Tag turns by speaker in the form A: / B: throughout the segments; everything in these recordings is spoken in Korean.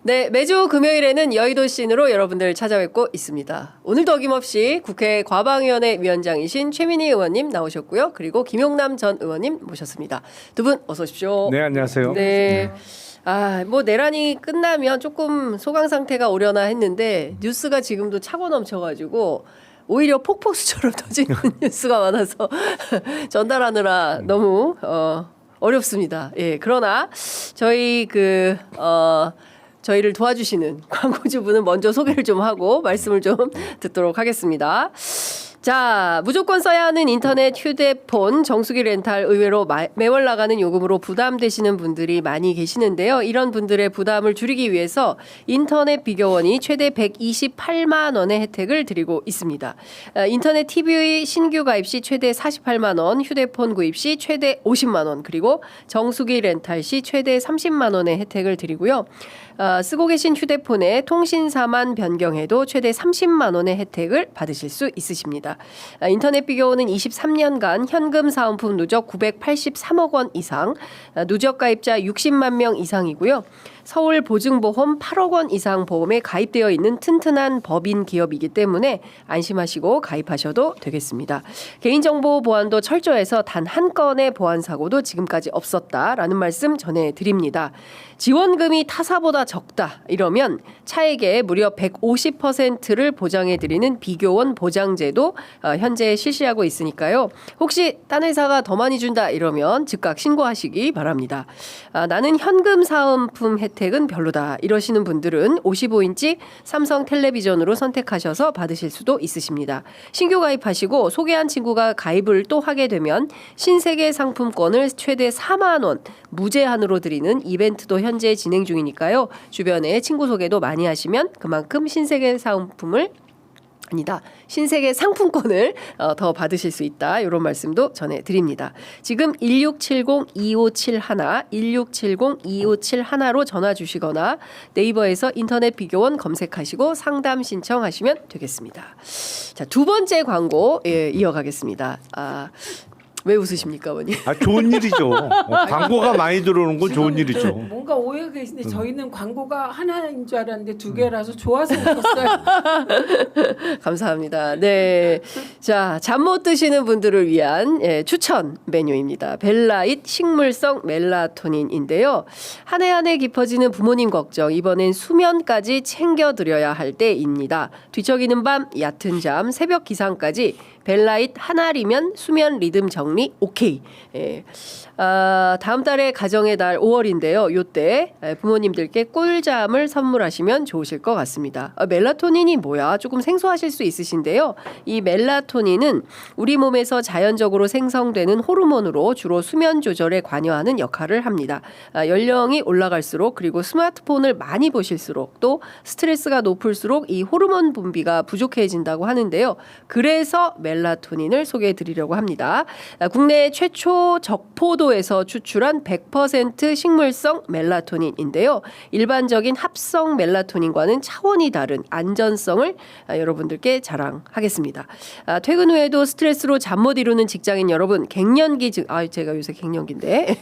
A: 네, 매주 금요일에는 여의도 씬으로 여러분들 찾아뵙고 있습니다. 오늘도 어김없이 국회 과방위원회 위원장이신 최민희 의원님 나오셨고요. 그리고 김용남 전 의원님 모셨습니다. 두 분 어서 오십시오.
B: 네, 안녕하세요.
A: 네. 뭐 내란이 끝나면 조금 소강 상태가 오려나 했는데 뉴스가 지금도 차고 넘쳐가지고 오히려 폭포수처럼 터지는 뉴스가 많아서 전달하느라 너무 어렵습니다. 예, 그러나 저희 저희를 도와주시는 광고주분은 먼저 소개를 좀 하고 말씀을 좀 듣도록 하겠습니다. 자, 무조건 써야 하는 인터넷, 휴대폰, 정수기 렌탈 의외로 매월 나가는 요금으로 부담되시는 분들이 많이 계시는데요. 이런 분들의 부담을 줄이기 위해서 인터넷 비교원이 최대 128만 원의 혜택을 드리고 있습니다. 인터넷 TV 신규 가입 시 최대 48만 원, 휴대폰 구입 시 최대 50만 원, 그리고 정수기 렌탈 시 최대 30만 원의 혜택을 드리고요. 쓰고 계신 휴대폰에 통신사만 변경해도 최대 30만 원의 혜택을 받으실 수 있으십니다. 인터넷 비교원은 23년간 현금 사은품 누적 983억 원 이상, 누적 가입자 60만 명 이상이고요. 서울 보증보험 8억 원 이상 보험에 가입되어 있는 튼튼한 법인 기업이기 때문에 안심하시고 가입하셔도 되겠습니다. 개인정보 보안도 철저해서 단 한 건의 보안 사고도 지금까지 없었다라는 말씀 전해드립니다. 지원금이 타사보다 적다 이러면 차액의 무려 150%를 보장해드리는 비교원 보장제도 현재 실시하고 있으니까요. 혹시 딴 회사가 더 많이 준다 이러면 즉각 신고하시기 바랍니다. 나는 현금 사은품 혜택은 별로다 이러시는 분들은 55인치 삼성 텔레비전으로 선택하셔서 받으실 수도 있으십니다. 신규 가입하시고 소개한 친구가 가입을 또 하게 되면 신세계 상품권을 최대 4만 원 무제한으로 드리는 이벤트도 현재 진행 중이니까요. 주변에 친구 소개도 많이 하시면 그만큼 신세계 상품권을 더 받으실 수 있다. 이런 말씀도 전해드립니다. 지금 1670-2571, 1670-2571로 전화 주시거나 네이버에서 인터넷 비교원 검색하시고 상담 신청하시면 되겠습니다. 자, 두 번째 광고 이어가겠습니다. 왜 웃으십니까, 어머니?
B: 좋은 일이죠. 광고가 많이 들어오는 건 좋은 일이죠.
C: 뭔가 오해가 계신데 저희는 광고가 하나인 줄 알았는데 두 개라서 좋아서 웃었어요.
A: 감사합니다. 네, 자, 잠 못 드시는 분들을 위한 추천 메뉴입니다. 벨라잇 식물성 멜라토닌인데요. 한 해 한 해 깊어지는 부모님 걱정, 이번엔 수면까지 챙겨드려야 할 때입니다. 뒤척이는 밤, 얕은 잠, 새벽 기상까지 벨라잇 하나리면 수면 리듬 정리 오케이. 다음 달에 가정의 달 5월인데요. 요때 부모님들께 꿀잠을 선물하시면 좋으실 것 같습니다. 멜라토닌이 뭐야? 조금 생소하실 수 있으신데요. 이 멜라토닌은 우리 몸에서 자연적으로 생성되는 호르몬으로 주로 수면 조절에 관여하는 역할을 합니다. 연령이 올라갈수록 그리고 스마트폰을 많이 보실수록 또 스트레스가 높을수록 이 호르몬 분비가 부족해진다고 하는데요. 그래서 멜라토닌을 소개해 드리려고 합니다. 국내 최초 적포도에서 추출한 100% 식물성 멜라토닌인데요. 일반적인 합성 멜라토닌과는 차원이 다른 안전성을 여러분들께 자랑하겠습니다. 퇴근 후에도 스트레스로 잠 못 이루는 직장인 여러분, 갱년기 제가 요새 갱년기인데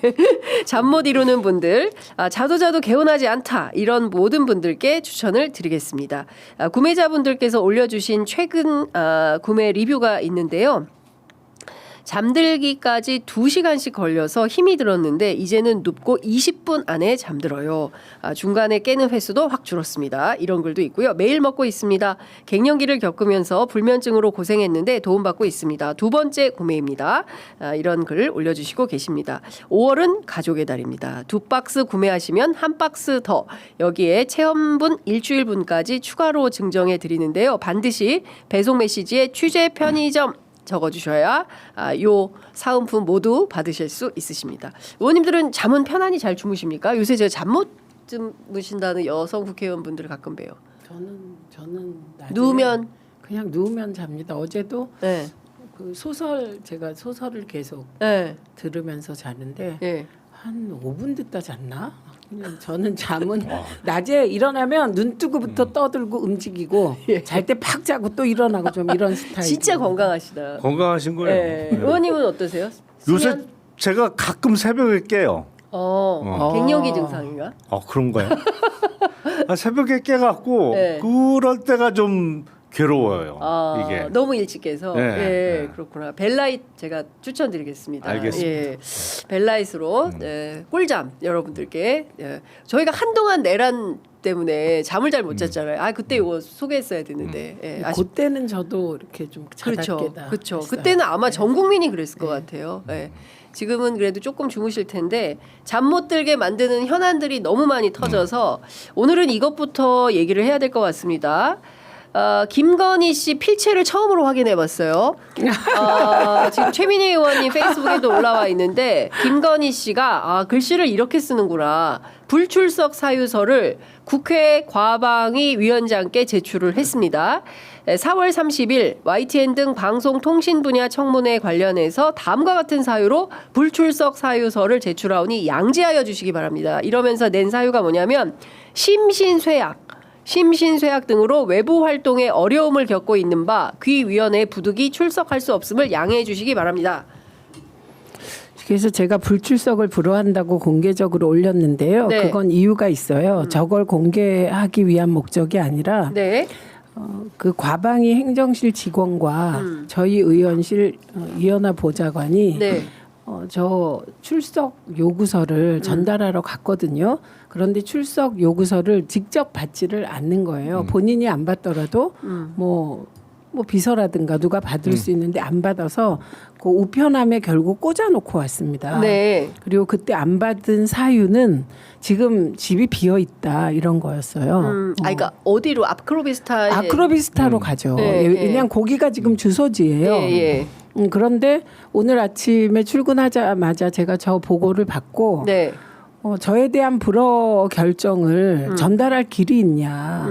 A: 잠 못 이루는 분들, 자도 개운하지 않다 이런 모든 분들께 추천을 드리겠습니다. 구매자분들께서 올려주신 최근 구매 리뷰가 있는데요. 잠들기까지 2시간씩 걸려서 힘이 들었는데 이제는 눕고 20분 안에 잠들어요. 중간에 깨는 횟수도 확 줄었습니다. 이런 글도 있고요. 매일 먹고 있습니다. 갱년기를 겪으면서 불면증으로 고생했는데 도움받고 있습니다. 두 번째 구매입니다. 이런 글 올려주시고 계십니다. 5월은 가족의 달입니다. 2박스 구매하시면 1박스 더 여기에 체험분 일주일분까지 추가로 증정해 드리는데요. 반드시 배송 메시지에 취재 편의점 적어주셔야 요 사은품 모두 받으실 수 있으십니다. 의원님들은 잠은 편안히 잘 주무십니까? 요새 제가 잠 못 주무신다는 여성 국회의원분들을 가끔 봬요.
C: 저는
A: 누우면
C: 그냥 누우면 잡니다. 어제도
A: 네.
C: 그 제가 소설을 계속
A: 네.
C: 들으면서 자는데
A: 네.
C: 한 5분 듣다 잤나? 그냥 저는 잠은 낮에 일어나면 눈 뜨고부터 떠들고 움직이고 잘 때 팍 자고 또 일어나고 좀 이런 스타일.
A: 진짜 건강하시다.
B: 건강하신 거예요.
A: 네. 의원님은 어떠세요?
B: 요새
A: 수면?
B: 제가 가끔 새벽에 깨요.
A: 갱년기 증상인가?
B: 그런가요? 새벽에 깨갖고
A: 네.
B: 그럴 때가 좀 괴로워요. 이게.
A: 너무 일찍 깨서
B: 네,
A: 예,
B: 네.
A: 그렇구나. 벨라잇 제가 추천드리겠습니다.
B: 알겠습니다.
A: 예, 벨라잇으로 꿀잠 여러분들께 저희가 한동안 내란 때문에 잠을 잘 못 잤잖아요. 그때 이거 소개했어야 되는데.
C: 그때는 저도 이렇게 좀
A: 그렇죠.
C: 자다깨다
A: 그렇죠.
C: 했어요.
A: 그때는 아마 전 국민이 그랬을 것 같아요. 예. 지금은 그래도 조금 주무실 텐데 잠 못 들게 만드는 현안들이 너무 많이 터져서 오늘은 이것부터 얘기를 해야 될 것 같습니다. 김건희 씨 필체를 처음으로 확인해봤어요. 지금 최민희 의원님 페이스북에도 올라와 있는데 김건희 씨가 글씨를 이렇게 쓰는구나. 불출석 사유서를 국회 과방위 위원장께 제출을 했습니다. 4월 30일 YTN 등 방송통신 분야 청문회 관련해서 다음과 같은 사유로 불출석 사유서를 제출하오니 양지하여 주시기 바랍니다. 이러면서 낸 사유가 뭐냐면 심신쇠약 등으로 외부 활동에 어려움을 겪고 있는 바 귀위원회 부득이 출석할 수 없음을 양해해 주시기 바랍니다.
C: 그래서 제가 불출석을 불허한다고 공개적으로 올렸는데요.
A: 네.
C: 그건 이유가 있어요. 저걸 공개하기 위한 목적이 아니라
A: 네.
C: 그 과방위 행정실 직원과 저희 의원실 이현아 보좌관이
A: 네.
C: 저 출석 요구서를 전달하러 갔거든요. 그런데 출석 요구서를 직접 받지를 않는 거예요. 본인이 안 받더라도 뭐 비서라든가 누가 받을 수 있는데 안 받아서 그 우편함에 결국 꽂아놓고 왔습니다.
A: 네.
C: 그리고 그때 안 받은 사유는 지금 집이 비어 있다 이런 거였어요.
A: 그러니까 어디로 아크로비스타에
C: 아크로비스타로 가죠.
A: 네, 네.
C: 그냥 거기가 지금 주소지예요.
A: 예.
C: 그런데 오늘 아침에 출근하자마자 제가 저 보고를 받고
A: 네.
C: 저에 대한 불허 결정을 전달할 길이 있냐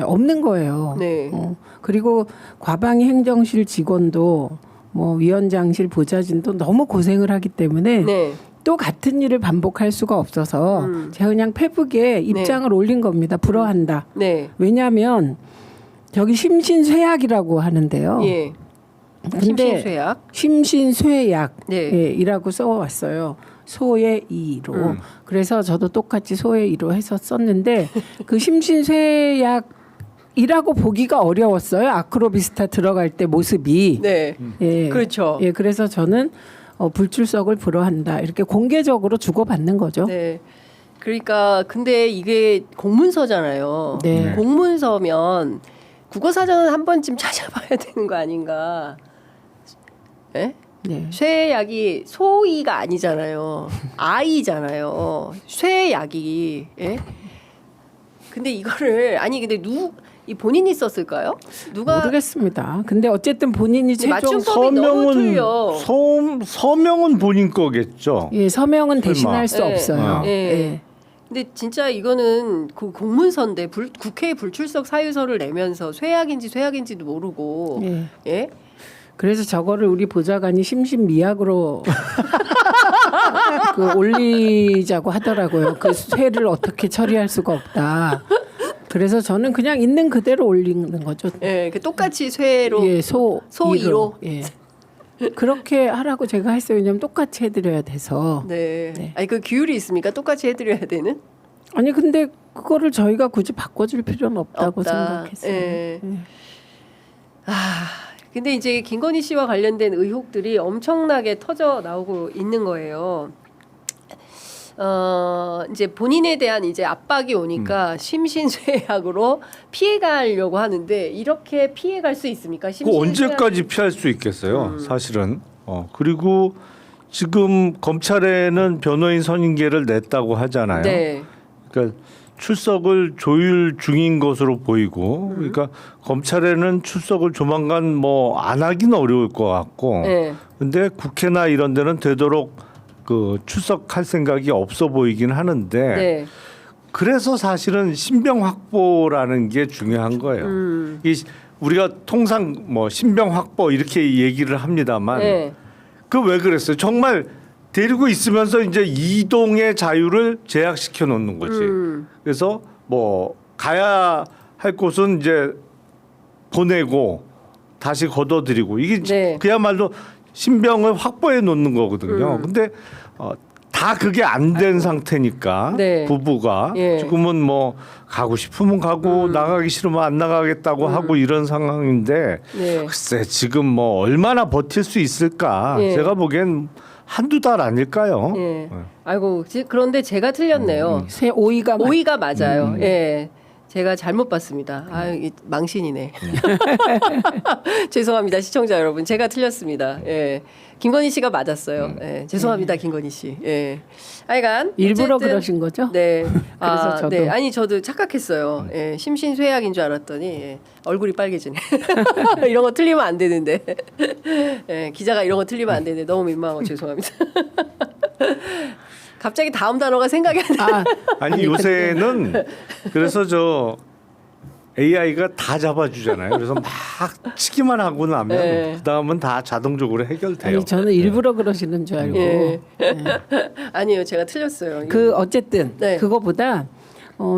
C: 없는 거예요.
A: 네.
C: 그리고 과방위 행정실 직원도 뭐 위원장실 보좌진도 너무 고생을 하기 때문에
A: 네.
C: 또 같은 일을 반복할 수가 없어서 제가 그냥 페북에 입장을 올린 겁니다. 불허한다.
A: 네.
C: 왜냐하면 저기 심신쇠약이라고 하는데요.
A: 예.
C: 근데
A: 심신쇠약. 네.
C: 심신쇠약이라고 써왔어요. 소의 이로. 그래서 저도 똑같이 소의 이로 해서 썼는데 그 심신쇠약이라고 보기가 어려웠어요. 아크로비스타 들어갈 때 모습이.
A: 네.
C: 예.
A: 그렇죠.
C: 예, 그래서 저는 불출석을 불허한다. 이렇게 공개적으로 주고받는 거죠.
A: 네. 그러니까 근데 이게 공문서잖아요.
C: 네.
A: 공문서면 국어사전은 한 번쯤 찾아봐야 되는 거 아닌가? 예?
C: 네.
A: 쇠약이 소이가 아니잖아요. 아이잖아요. 쇠약이. 예? 근데 이거를 근데 이 본인이 썼을까요? 누가
C: 모르겠습니다. 근데 어쨌든 본인이 최종
A: 맞춤법이 너무 틀려.
B: 서명은 본인 거겠죠.
C: 예, 서명은 대신할 수
A: 네.
C: 없어요.
A: 네.
C: 예.
A: 근데 진짜 이거는 그 공문서인데 국회에 불출석 사유서를 내면서 쇠약인지도 모르고
C: 예.
A: 예?
C: 그래서 저거를 우리 보좌관이 심신미약으로 그 올리자고 하더라고요. 그 쇠를 어떻게 처리할 수가 없다. 그래서 저는 그냥 있는 그대로 올리는 거죠.
A: 예, 똑같이 쇠로
C: 예,
A: 소이로.
C: 예. 그렇게 하라고 제가 했어요. 왜냐면 똑같이 해드려야 돼서.
A: 네.
C: 네.
A: 아니 그 규율이 있습니까? 똑같이 해드려야 되는?
C: 아니 근데 그거를 저희가 굳이 바꿔줄 필요는 없다고
A: 없다.
C: 생각했어요.
A: 예. 근데 이제 김건희 씨와 관련된 의혹들이 엄청나게 터져 나오고 있는 거예요. 이제 본인에 대한 이제 압박이 오니까 심신쇠약으로 피해가려고 하는데 이렇게 피해갈 수 있습니까?
B: 그 언제까지 피할 수 있겠어요, 사실은. 그리고 지금 검찰에는 변호인 선임계를 냈다고 하잖아요.
A: 네.
B: 그러니까 출석을 조율 중인 것으로 보이고, 그러니까 검찰에는 출석을 조만간 뭐 안 하기는 어려울 것 같고,
A: 네.
B: 근데 국회나 이런 데는 되도록 그 출석할 생각이 없어 보이긴 하는데,
A: 네.
B: 그래서 사실은 신병 확보라는 게 중요한 거예요. 이 우리가 통상 뭐 신병 확보 이렇게 얘기를 합니다만,
A: 네.
B: 그 왜 그랬어요? 정말 데리고 있으면서 이제 이동의 자유를 제약시켜 놓는 거지. 그래서 뭐 가야 할 곳은 이제 보내고 다시 걷어들이고 이게
A: 네.
B: 그야말로 신병을 확보해 놓는 거거든요. 근데 다 그게 안 된 상태니까
A: 네.
B: 부부가
A: 예.
B: 지금은 뭐 가고 싶으면 가고 나가기 싫으면 안 나가겠다고 하고 이런 상황인데
A: 네.
B: 글쎄 지금 뭐 얼마나 버틸 수 있을까?
A: 예.
B: 제가 보기엔 한두 달 아닐까요?
A: 예. 아이고 그런데 제가 틀렸네요.
C: 새 오이가
A: 오이가 맞아요. 예. 제가 잘못 봤습니다. 아유, 망신이네. 죄송합니다, 시청자 여러분. 제가 틀렸습니다. 예. 김건희 씨가 맞았어요. 예. 죄송합니다, 김건희 씨. 예. 하여간
C: 일부러
A: 어쨌든
C: 그러신 거죠?
A: 네.
C: 그래서 저도.
A: 네. 아니 저도 착각했어요. 예. 심신쇠약인 줄 알았더니 예. 얼굴이 빨개지네. 이런 거 틀리면 안 되는데. 예. 기자가 이런 거 틀리면 안 되는데 너무 민망하고 죄송합니다. 갑자기 다음 단어가 생각이 안 나.
B: 아니 요새는 그래서 저 AI가 다 잡아주잖아요. 그래서 막 치기만 하고 나면
A: 네.
B: 그 다음은 다 자동적으로 해결돼요.
C: 아니 저는 일부러 그러시는 줄 알고.
A: 예.
C: 네.
A: 아니요, 제가 틀렸어요.
C: 그 어쨌든
A: 네.
C: 그거보다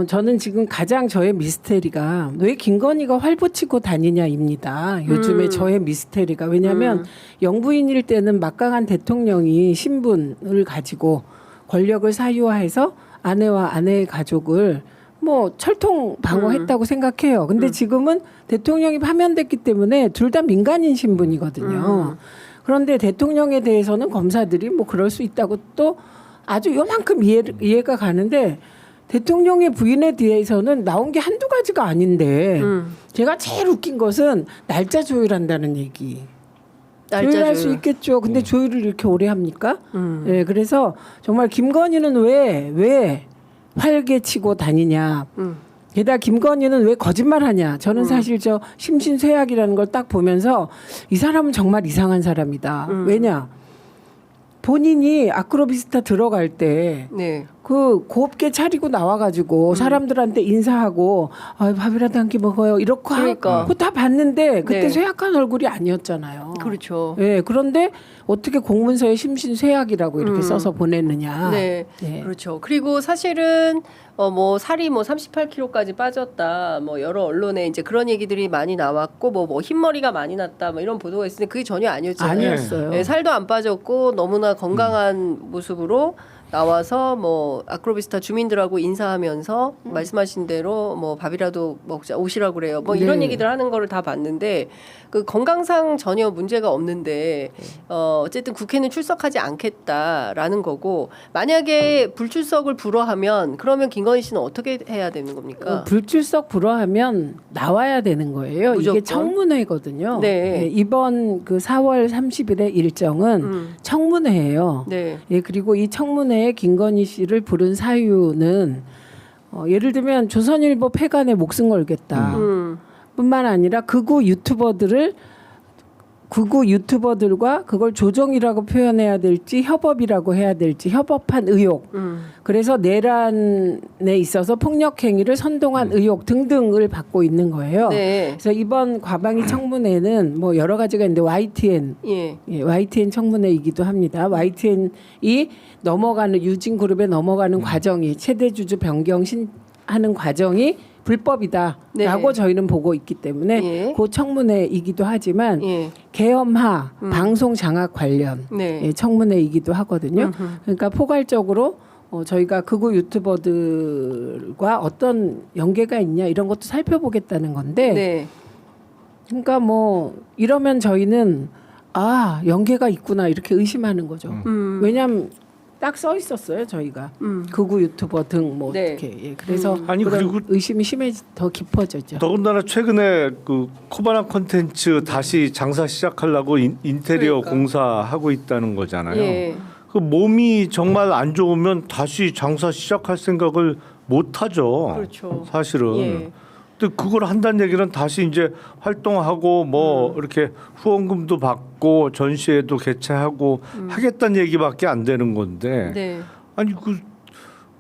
C: 저는 지금 가장 저의 미스테리가 왜 김건희가 활보치고 다니냐입니다. 요즘에 저의 미스테리가 왜냐하면 영부인일 때는 막강한 대통령이 신분을 가지고 권력을 사유화해서 아내와 아내의 가족을 뭐 철통 방어했다고 생각해요. 근데 지금은 대통령이 파면됐기 때문에 둘 다 민간인 신분이거든요. 그런데 대통령에 대해서는 검사들이 뭐 그럴 수 있다고 또 아주 요만큼 이해가 가는데 대통령의 부인에 대해서는 나온 게 한두 가지가 아닌데 제가 제일 웃긴 것은 날짜 조율한다는 얘기. 조율할 수 있겠죠. 근데 조율을 이렇게 오래 합니까? 네, 그래서 정말 김건희는 왜 활개치고 다니냐. 게다가 김건희는 왜 거짓말하냐. 저는 사실 저 심신쇠약이라는 걸 딱 보면서 이 사람은 정말 이상한 사람이다. 왜냐? 본인이 아크로비스타 들어갈 때
A: 네.
C: 그 곱게 차리고 나와가지고 사람들한테 인사하고 밥이라도 한 끼 먹어요 이렇게
A: 그러니까.
C: 그거 다 봤는데 그때
A: 네.
C: 쇠약한 얼굴이 아니었잖아요.
A: 그렇죠.
C: 네, 그런데 어떻게 공문서에 심신쇠약이라고 이렇게 써서 보냈느냐.
A: 네.
C: 네.
A: 그렇죠. 그리고 사실은 뭐 살이 뭐 38kg까지 빠졌다. 뭐 여러 언론에 이제 그런 얘기들이 많이 나왔고 뭐 흰머리가 많이 났다. 뭐 이런 보도가 있었는데 그게 전혀 아니었잖아요.
C: 아니었어요.
A: 네, 살도 안 빠졌고 너무나 건강한 모습으로 나와서 뭐 아크로비스타 주민들하고 인사하면서 말씀하신 대로 뭐 밥이라도 먹자 오시라고 그래요. 뭐 이런
C: 네.
A: 얘기들 하는 거를 다 봤는데 그 건강상 전혀 문제가 없는데 어쨌든 국회는 출석하지 않겠다라는 거고 만약에 불출석을 불허하면 그러면 김건희 씨는 어떻게 해야 되는 겁니까?
C: 불출석 불허하면 나와야 되는 거예요.
A: 무조건?
C: 이게 청문회거든요.
A: 네.
C: 이번 그 4월 30일의 일정은 청문회예요.
A: 네.
C: 예, 그리고 이 청문회에 김건희 씨를 부른 사유는 예를 들면 조선일보 폐간에 목숨 걸겠다. 뿐만 아니라 극우 유튜버들과 그걸 조정이라고 표현해야 될지 협업이라고 해야 될지 협업한 의혹. 그래서 내란에 있어서 폭력 행위를 선동한 의혹 등등을 받고 있는 거예요.
A: 네.
C: 그래서 이번 과방위 청문회는 뭐 여러 가지가 있는데 YTN
A: 예.
C: YTN 청문회이기도 합니다. YTN이 넘어가는 유진그룹에 넘어가는 과정이 최대주주 변경 하는 과정이 불법이다라고
A: 네.
C: 저희는 보고 있기 때문에
A: 예.
C: 그 청문회이기도 하지만
A: 예.
C: 계엄하 방송 장악 관련
A: 네.
C: 예, 청문회이기도 하거든요. 그러니까 포괄적으로 저희가 극우 유튜버들과 어떤 연계가 있냐 이런 것도 살펴보겠다는 건데
A: 네.
C: 그러니까 뭐 이러면 저희는 연계가 있구나 이렇게 의심하는 거죠. 왜냐하면 딱 써 있었어요 저희가 극우 유튜버 등 뭐
A: 네.
C: 어떻게 그래서
B: 아니,
C: 그런
B: 그리고
C: 의심이 더 깊어졌죠.
B: 더군다나 최근에 그 코바나 콘텐츠 다시 장사 시작하려고 인테리어
A: 그러니까.
B: 공사하고 있다는 거잖아요.
A: 예.
B: 그 몸이 정말 안 좋으면 다시 장사 시작할 생각을 못 하죠.
A: 그렇죠.
B: 사실은.
A: 예.
B: 근데 그걸 한다는 얘기는 다시 이제 활동하고 뭐 이렇게 후원금도 받고 전시회도 개최하고 하겠다는 얘기밖에 안 되는 건데
A: 네.
B: 아니 그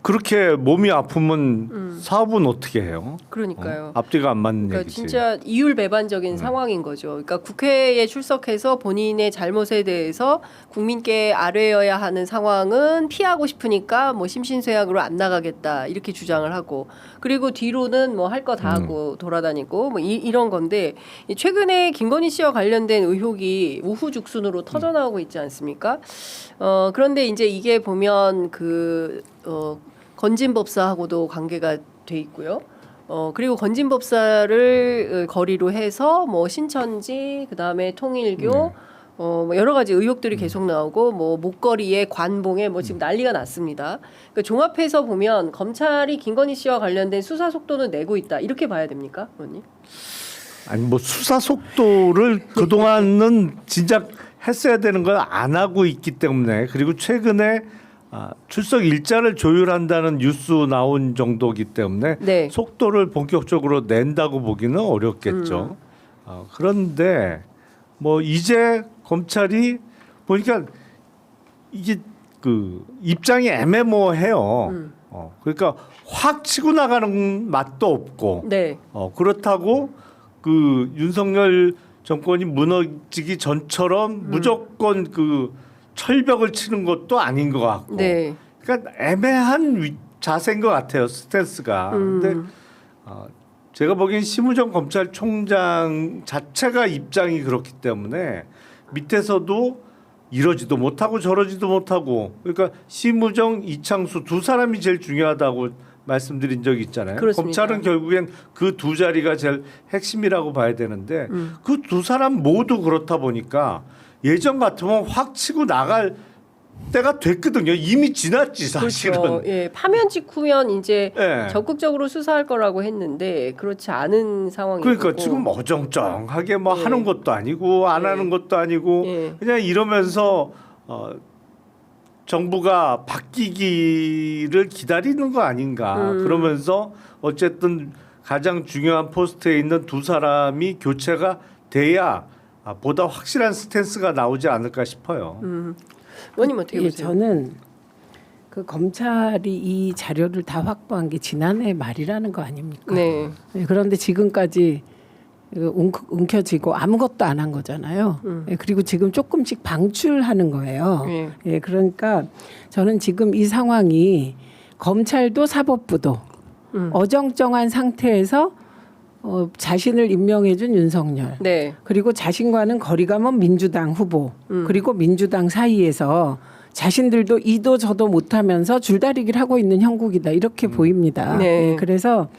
B: 그렇게 몸이 아프면 사업은 어떻게 해요?
A: 그러니까요.
B: 앞뒤가 안 맞는
A: 그러니까
B: 얘기지.
A: 진짜 이율배반적인 상황인 거죠. 그러니까 국회에 출석해서 본인의 잘못에 대해서 국민께 아뢰어야 하는 상황은 피하고 싶으니까 뭐 심신쇠약으로 안 나가겠다 이렇게 주장을 하고, 그리고 뒤로는 뭐 할 거 다 하고 돌아다니고 뭐 이런 건데, 최근에 김건희 씨와 관련된 의혹이 우후죽순으로 터져나오고 있지 않습니까? 그런데 이제 이게 보면 건진법사하고도 관계가 돼 있고요. 그리고 건진법사를 거리로 해서 뭐 신천지, 그다음에 통일교, 뭐 여러 가지 의혹들이 계속 나오고, 뭐 목걸이에 관봉에 뭐 지금 난리가 났습니다. 그러니까 종합해서 보면 검찰이 김건희 씨와 관련된 수사 속도는 내고 있다, 이렇게 봐야 됩니까, 의원님?
B: 아니 뭐 수사 속도를 그동안은 진작 했어야 되는 걸 안 하고 있기 때문에, 그리고 최근에 출석 일자를 조율한다는 뉴스 나온 정도이기 때문에
A: 네.
B: 속도를 본격적으로 낸다고 보기는 어렵겠죠. 그런데 뭐 이제 검찰이 보니까 이게 그 입장이 애매모호해요. 그러니까 확 치고 나가는 맛도 없고,
A: 네.
B: 그렇다고 그 윤석열 정권이 무너지기 전처럼 무조건 그 철벽을 치는 것도 아닌 것 같고,
A: 네.
B: 그러니까 애매한 자세인 것 같아요, 스탠스가. 근데 제가 보기엔 심우정 검찰총장 자체가 입장이 그렇기 때문에 밑에서도 이러지도 못하고 저러지도 못하고, 그러니까 심우정, 이창수 두 사람이 제일 중요하다고 말씀드린 적이 있잖아요.
A: 그렇습니다.
B: 검찰은 결국엔 그 두 자리가 제일 핵심이라고 봐야 되는데 그 두 사람 모두 그렇다 보니까 예전 같으면 확 치고 나갈 때가 됐거든요. 이미 지났지 사실은.
A: 그렇죠. 예, 파면 직후면 이제
B: 예.
A: 적극적으로 수사할 거라고 했는데 그렇지 않은 상황이고.
B: 그러니까 지금 어정쩡하게 뭐
A: 예.
B: 하는 것도 아니고 안
A: 예.
B: 하는 것도 아니고
A: 예.
B: 그냥 이러면서 정부가 바뀌기를 기다리는 거 아닌가. 그러면서 어쨌든 가장 중요한 포스트에 있는 두 사람이 교체가 돼야 보다 확실한 스탠스가 나오지 않을까 싶어요.
A: 의원님 어떻게
C: 예,
A: 보세요?
C: 저는 그 검찰이 이 자료를 다 확보한 게 지난해 말이라는 거 아닙니까?
A: 네.
C: 예, 그런데 지금까지 움켜쥐고 아무것도 안 한 거잖아요. 예, 그리고 지금 조금씩 방출하는 거예요.
A: 예.
C: 예, 그러니까 저는 지금 이 상황이 검찰도 사법부도 어정쩡한 상태에서 자신을 임명해준 윤석열,
A: 네.
C: 그리고 자신과는 거리가 먼 민주당 후보, 그리고 민주당 사이에서 자신들도 이도 저도 못하면서 줄다리기를 하고 있는 형국이다, 이렇게 보입니다.
A: 네.
C: 예, 그래서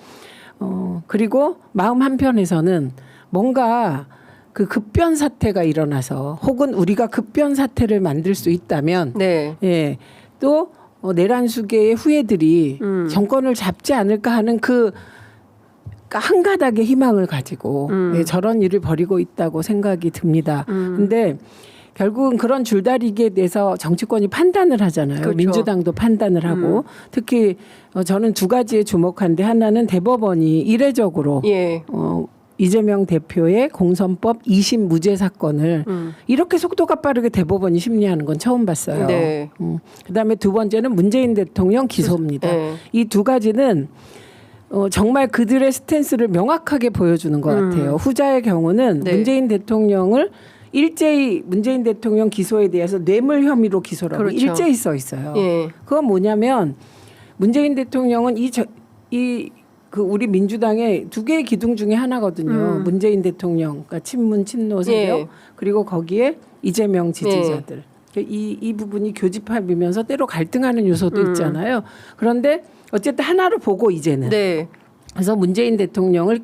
C: 그리고 마음 한편에서는 뭔가 그 급변 사태가 일어나서 혹은 우리가 급변 사태를 만들 수 있다면,
A: 네.
C: 예, 또 내란수계의 후예들이 정권을 잡지 않을까 하는 그 한 가닥의 희망을 가지고 예, 저런 일을 벌이고 있다고 생각이 듭니다. 근데 결국은 그런 줄다리기에 대해서 정치권이 판단을 하잖아요.
A: 그렇죠.
C: 민주당도 판단을 하고 특히 저는 두 가지에 주목한데, 하나는 대법원이 이례적으로
A: 예.
C: 이재명 대표의 공선법 2심 무죄 사건을 이렇게 속도가 빠르게 대법원이 심리하는 건 처음 봤어요.
A: 네.
C: 그다음에 두 번째는 문재인 대통령 기소입니다.
A: 네.
C: 이 두 가지는 정말 그들의 스탠스를 명확하게 보여주는 것 같아요. 후자의 경우는
A: 네.
C: 문재인 대통령을 일제히 문재인 대통령 기소에 대해서 뇌물 혐의로 기소라고
A: 그렇죠.
C: 일제히 써 있어요.
A: 예.
C: 그건 뭐냐면 문재인 대통령은 그 우리 민주당의 두 개의 기둥 중에 하나거든요. 문재인 대통령, 그러니까 친문 친노 세력,
A: 예.
C: 그리고 거기에 이재명 지지자들. 이 부분이 교집합이면서 때로 갈등하는 요소도 있잖아요. 그런데 어쨌든 하나로 보고 이제는.
A: 네.
C: 그래서 문재인 대통령을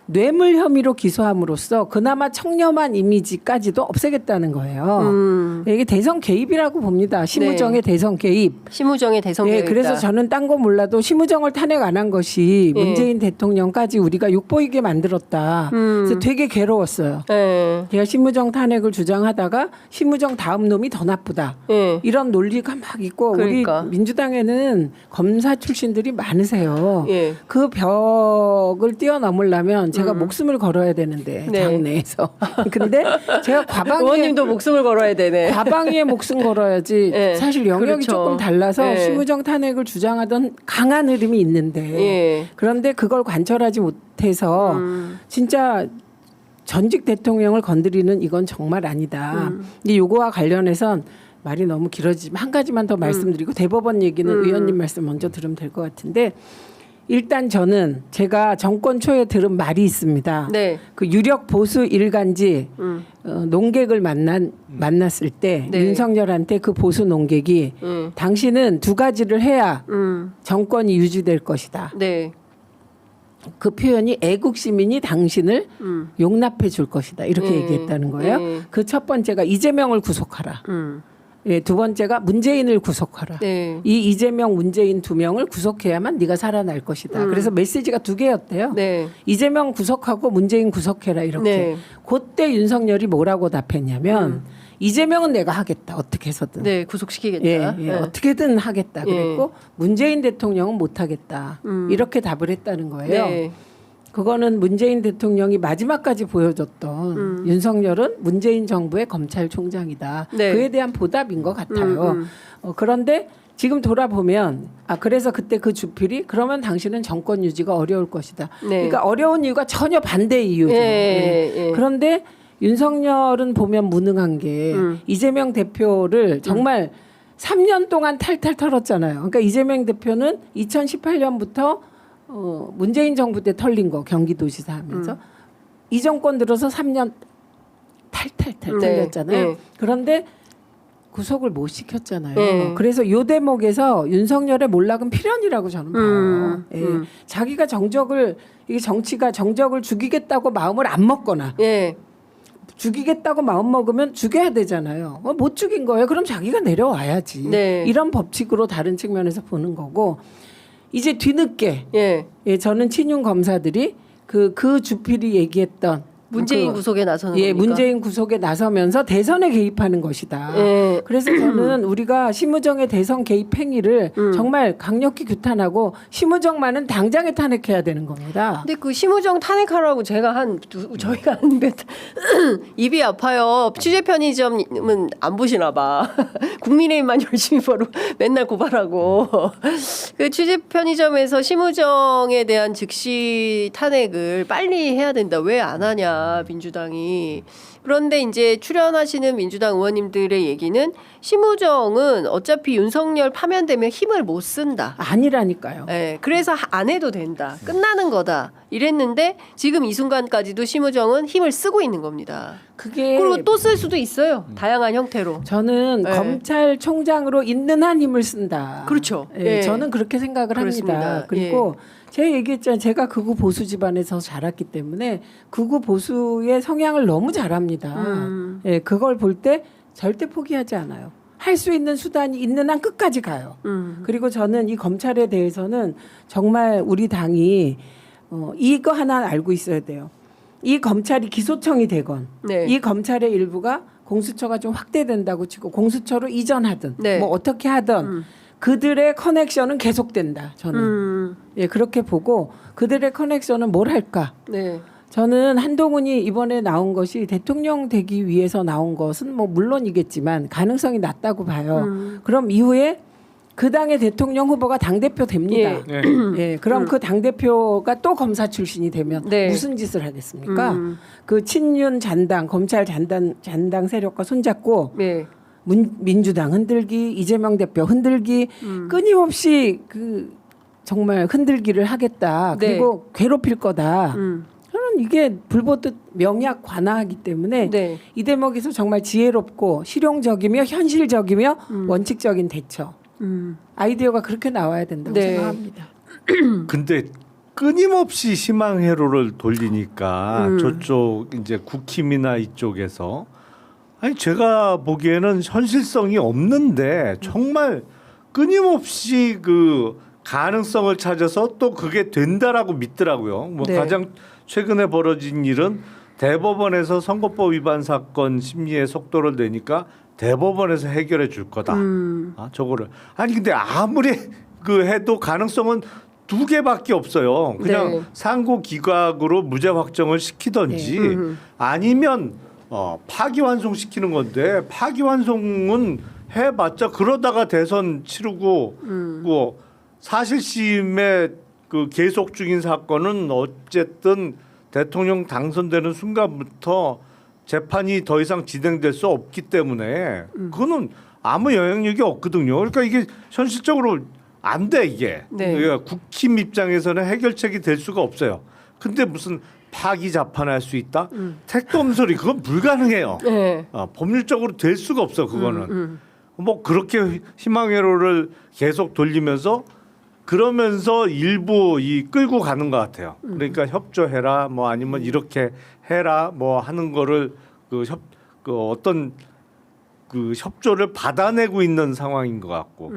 C: 뇌물 혐의로 기소함으로써 그나마 청렴한 이미지까지도 없애겠다는 거예요. 이게 대선 개입이라고 봅니다. 심우정의 대선 개입.
A: 심우정의 대선
C: 예,
A: 계획이다.
C: 그래서 저는 딴 거 몰라도 심우정을 탄핵 안 한 것이
A: 예.
C: 문재인 대통령까지 우리가 욕보이게 만들었다. 그래서 되게 괴로웠어요.
A: 예.
C: 제가 심우정 탄핵을 주장하다가 심우정 다음 놈이 더 나쁘다.
A: 예.
C: 이런 논리가 막 있고
A: 그러니까.
C: 우리 민주당에는 검사 출신들이 많으세요.
A: 예.
C: 그 벽을 뛰어넘으려면 제가 목숨을 걸어야 되는데
A: 네.
C: 당내에서. 근데 제가 과방위에
A: 의원님도 목숨을 걸어야 되네.
C: 과방위에 목숨 걸어야지
A: 네,
C: 사실 영역이
A: 그렇죠.
C: 조금 달라서
A: 네.
C: 심우정 탄핵을 주장하던 강한 흐름이 있는데
A: 예.
C: 그런데 그걸 관철하지 못해서 진짜 전직 대통령을 건드리는 이건 정말 아니다. 이 요거와 관련해선 말이 너무 길어지지만 한 가지만 더 말씀드리고 대법원 얘기는 의원님 말씀 먼저 들으면 될 것 같은데 일단 저는 제가 정권 초에 들은 말이 있습니다.
A: 네.
C: 그 유력 보수 일간지 농객을 만났을 때
A: 네.
C: 윤석열한테 그 보수 농객이 당신은 두 가지를 해야 정권이 유지될 것이다.
A: 네.
C: 그 표현이 애국 시민이 당신을 용납해 줄 것이다. 이렇게 얘기했다는 거예요. 그 첫 번째가 이재명을 구속하라. 예, 두 번째가 문재인을 구속하라.
A: 네.
C: 이 이재명, 문재인 두 명을 구속해야만 네가 살아날 것이다. 그래서 메시지가 두 개였대요.
A: 네.
C: 이재명 구속하고 문재인 구속해라 이렇게.
A: 네.
C: 그때 윤석열이 뭐라고 답했냐면 이재명은 내가 하겠다. 어떻게 해서든.
A: 네, 구속시키겠다.
C: 예, 예,
A: 네.
C: 어떻게든 하겠다. 그랬고 문재인 대통령은 못 하겠다. 이렇게 답을 했다는 거예요.
A: 네.
C: 그거는 문재인 대통령이 마지막까지 보여줬던 윤석열은 문재인 정부의 검찰총장이다.
A: 네.
C: 그에 대한 보답인 것 같아요. 그런데 지금 돌아보면 그래서 그때 그 주필이 그러면 당신은 정권 유지가 어려울 것이다.
A: 네.
C: 그러니까 어려운 이유가 전혀 반대 이유죠.
A: 예.
C: 그런데 윤석열은 보면 무능한 게 이재명 대표를 정말 3년 동안 탈탈 털었잖아요. 그러니까 이재명 대표는 2018년부터 문재인 정부 때 털린 거 경기도지사 하면서 이 정권 들어서 3년 탈탈탈
A: 네.
C: 털렸잖아요.
A: 네.
C: 그런데 구속을 못 시켰잖아요.
A: 네.
C: 그래서 요 대목에서 윤석열의 몰락은 필연이라고 저는 봐요. 예. 자기가 이게 정치가 정적을 죽이겠다고 마음을 안 먹거나
A: 예.
C: 죽이겠다고 마음 먹으면 죽여야 되잖아요. 못 죽인 거예요. 그럼 자기가 내려와야지.
A: 네.
C: 이런 법칙으로 다른 측면에서 보는 거고 이제 뒤늦게
A: 예.
C: 저는 친윤 검사들이 그 주필이 얘기했던
A: 문재인 구속에 나서는
C: 예,
A: 겁니까?
C: 문재인 구속에 나서면서 대선에 개입하는 것이다.
A: 예.
C: 그래서 저는 우리가 심우정의 대선 개입 행위를 정말 강력히 규탄하고 심우정만은 당장에 탄핵해야 되는 겁니다.
A: 근데 그 심우정 탄핵하라고 저희가 한 입이 아파요. 취재 편의점은 안 보시나 봐. 국민의힘만 열심히 벌어 맨날 고발하고 그 취재 편의점에서 심우정에 대한 즉시 탄핵을 빨리 해야 된다. 왜 안 하냐 민주당이. 그런데 이제 출연하시는 민주당 의원님들의 얘기는 심우정은 어차피 윤석열 파면되면 힘을 못 쓴다.
C: 아니라니까요.
A: 네, 그래서 안 해도 된다. 끝나는 거다. 이랬는데 지금 이 순간까지도 심우정은 힘을 쓰고 있는 겁니다.
C: 그게
A: 그리고 또 쓸 수도 있어요. 다양한 형태로.
C: 저는
A: 네.
C: 검찰총장으로 있는 한 힘을 쓴다.
A: 그렇죠.
C: 예,
A: 예.
C: 저는 그렇게 생각을
A: 그렇습니다.
C: 합니다. 그리고 제가 얘기했잖아요. 제가 극우 보수 집안에서 자랐기 때문에 극우 보수의 성향을 너무 잘 압니다. 예, 그걸 볼 때 절대 포기하지 않아요. 할 수 있는 수단이 있는 한 끝까지 가요. 그리고 저는 이 검찰에 대해서는 정말 우리 당이 이거 하나 알고 있어야 돼요. 이 검찰이 기소청이 되건
A: 네.
C: 이 검찰의 일부가 공수처가 좀 확대된다고 치고 공수처로 이전하든
A: 네.
C: 뭐 어떻게 하든 그들의 커넥션은 계속된다. 저는 예, 그렇게 보고 그들의 커넥션은 뭘 할까?
A: 네.
C: 저는 한동훈이 이번에 나온 것이 대통령 되기 위해서 나온 것은 뭐 물론이겠지만 가능성이 낮다고 봐요. 그럼 이후에 그 당의 대통령 후보가 당대표 됩니다.
B: 예.
C: 예, 그럼 그 당대표가 또 검사 출신이 되면
A: 네.
C: 무슨 짓을 하겠습니까? 그 친윤 잔당, 검찰 잔당 세력과 손잡고
A: 네.
C: 민주당 흔들기, 이재명 대표 흔들기 끊임없이 그 정말 흔들기를 하겠다.
A: 네.
C: 그리고 괴롭힐 거다. 저는 이게 불보듯 명약 관화하기 때문에
A: 네.
C: 이 대목에서 정말 지혜롭고 실용적이며 현실적이며 원칙적인 대처. 아이디어가 그렇게 나와야 된다고
A: 네.
C: 생각합니다.
B: 근데 끊임없이 희망 회로를 돌리니까 저쪽 이제 국힘이나 이쪽에서 아니 제가 보기에는 현실성이 없는데 정말 끊임없이 그 가능성을 찾아서 또 그게 된다라고 믿더라고요. 뭐
A: 네.
B: 가장 최근에 벌어진 일은 대법원에서 선거법 위반 사건 심리의 속도를 내니까 대법원에서 해결해 줄 거다. 저거를 아니 근데 아무리 그 해도 가능성은 두 개밖에 없어요. 그냥
A: 네.
B: 상고 기각으로 무죄 확정을 시키든지 아니면 파기환송 시키는 건데 파기환송은 해봤자 그러다가 대선 치르고 뭐 사실심에 그 계속 중인 사건은 어쨌든 대통령 당선되는 순간부터 재판이 더 이상 진행될 수 없기 때문에 그거는 아무 영향력이 없거든요. 그러니까 이게 현실적으로 안 돼 이게.
A: 네.
B: 그러니까 국힘 입장에서는 해결책이 될 수가 없어요. 근데 무슨 파기 자판할 수 있다? 택도 없는 소리 그건 불가능해요.
A: 네.
B: 법률적으로 될 수가 없어 그거는. 뭐 그렇게 희망회로를 계속 돌리면서 그러면서 일부 이 끌고 가는 것 같아요. 그러니까 협조해라 뭐 아니면 이렇게 해라 뭐 하는 거를 그 어떤 그 협조를 받아내고 있는 상황인 것 같고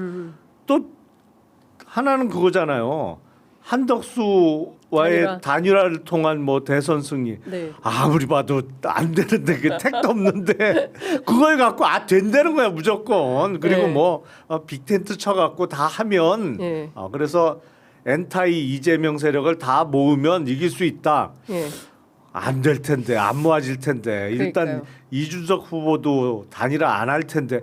B: 또 하나는 그거잖아요. 한덕수와의 단일화를 통한 뭐 대선 승리.
A: 네.
B: 아무리 봐도 안 되는데 그 택도 없는데 그걸 갖고 된다는 거야 무조건. 그리고
A: 네.
B: 뭐 빅텐트 쳐갖고 다 하면
A: 네.
B: 그래서 엔타이 이재명 세력을 다 모으면 이길 수 있다.
A: 예.
B: 안 될 텐데 안 모아질 텐데 일단
A: 그러니까요.
B: 이준석 후보도 단일화 안 할 텐데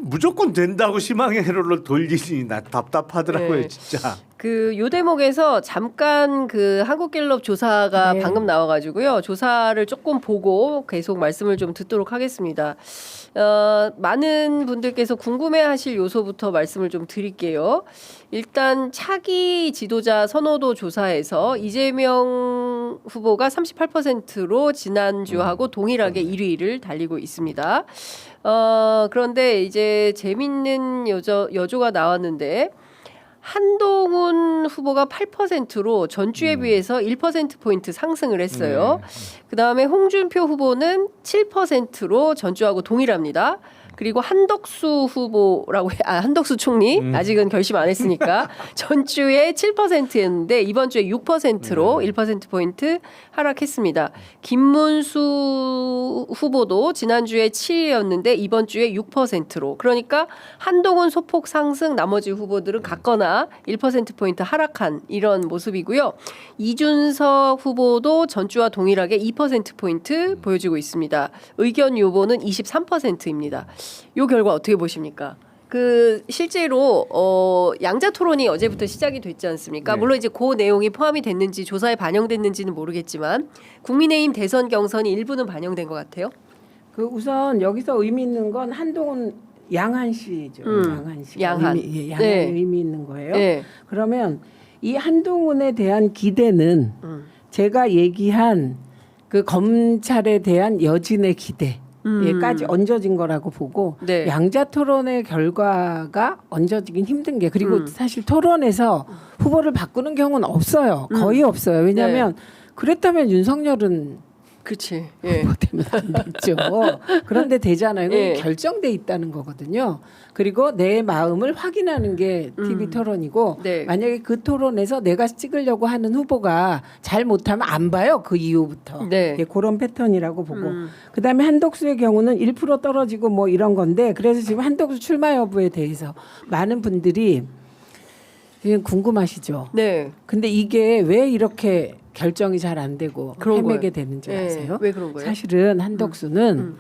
B: 무조건 된다고 희망의 회로를 돌리니 나 답답하더라고요
A: 네.
B: 진짜.
A: 그 요 대목에서 잠깐 그 한국갤럽 조사가
C: 네.
A: 방금 나와가지고요. 조사를 조금 보고 계속 말씀을 좀 듣도록 하겠습니다. 많은 분들께서 궁금해하실 요소부터 말씀을 좀 드릴게요. 일단 차기 지도자 선호도 조사에서 이재명 후보가 38%로 지난주하고 동일하게 1위를 달리고 있습니다. 그런데 이제 재밌는 여조가 나왔는데 한동훈 후보가 8%로 전주에 비해서 1%포인트 상승을 했어요. 그다음에 홍준표 후보는 7%로 전주하고 동일합니다. 그리고 한덕수 후보라고 한덕수 총리 아직은 결심 안 했으니까 전주에 7%였는데 이번 주에 6%로 1%포인트 하락했습니다. 김문수 후보도 지난주에 7이었는데 이번 주에 6%로 그러니까 한동훈 소폭 상승 나머지 후보들은 같거나 1%포인트 하락한 이런 모습이고요. 이준석 후보도 전주와 동일하게 2%포인트 보여주고 있습니다. 의견 유보는 23%입니다. 이 결과 어떻게 보십니까? 그 실제로 양자 토론이 어제부터 시작이 됐지 않습니까?
B: 네.
A: 물론 이제 그 내용이 포함이 됐는지 조사에 반영됐는지는 모르겠지만 국민의힘 대선 경선이 일부는 반영된 것 같아요.
C: 그 우선 여기서 의미 있는 건 한동훈 양한 씨죠. 양한 씨.
A: 양한.
C: 양한
A: 네.
C: 의미 있는 거예요.
A: 네.
C: 그러면 이 한동훈에 대한 기대는 제가 얘기한 그 검찰에 대한 여진의 기대까지 얹어진 거라고 보고
A: 네.
C: 양자 토론의 결과가 얹어지긴 힘든 게 그리고 사실 토론에서 후보를 바꾸는 경우는 없어요. 거의 없어요. 왜냐하면 그랬다면 윤석열은
A: 그렇지. 예.
C: 후보 되면 안 됐죠. 그런데 되잖아요. 이건
A: 예.
C: 결정돼 있다는 거거든요. 그리고 내 마음을 확인하는 게 TV 토론이고
A: 네.
C: 만약에 그 토론에서 내가 찍으려고 하는 후보가 잘 못하면 안 봐요. 그 이후부터.
A: 네.
C: 예, 그런 패턴이라고 보고. 그다음에 한덕수의 경우는 1% 떨어지고 뭐 이런 건데 그래서 지금 한덕수 출마 여부에 대해서 많은 분들이 지금 궁금하시죠.
A: 네.
C: 근데 이게 왜 이렇게 결정이 잘 안 되고
A: 그런
C: 헤매게
A: 거예요.
C: 되는 줄
A: 네.
C: 아세요?
A: 왜 그런 거예요?
C: 사실은 한덕수는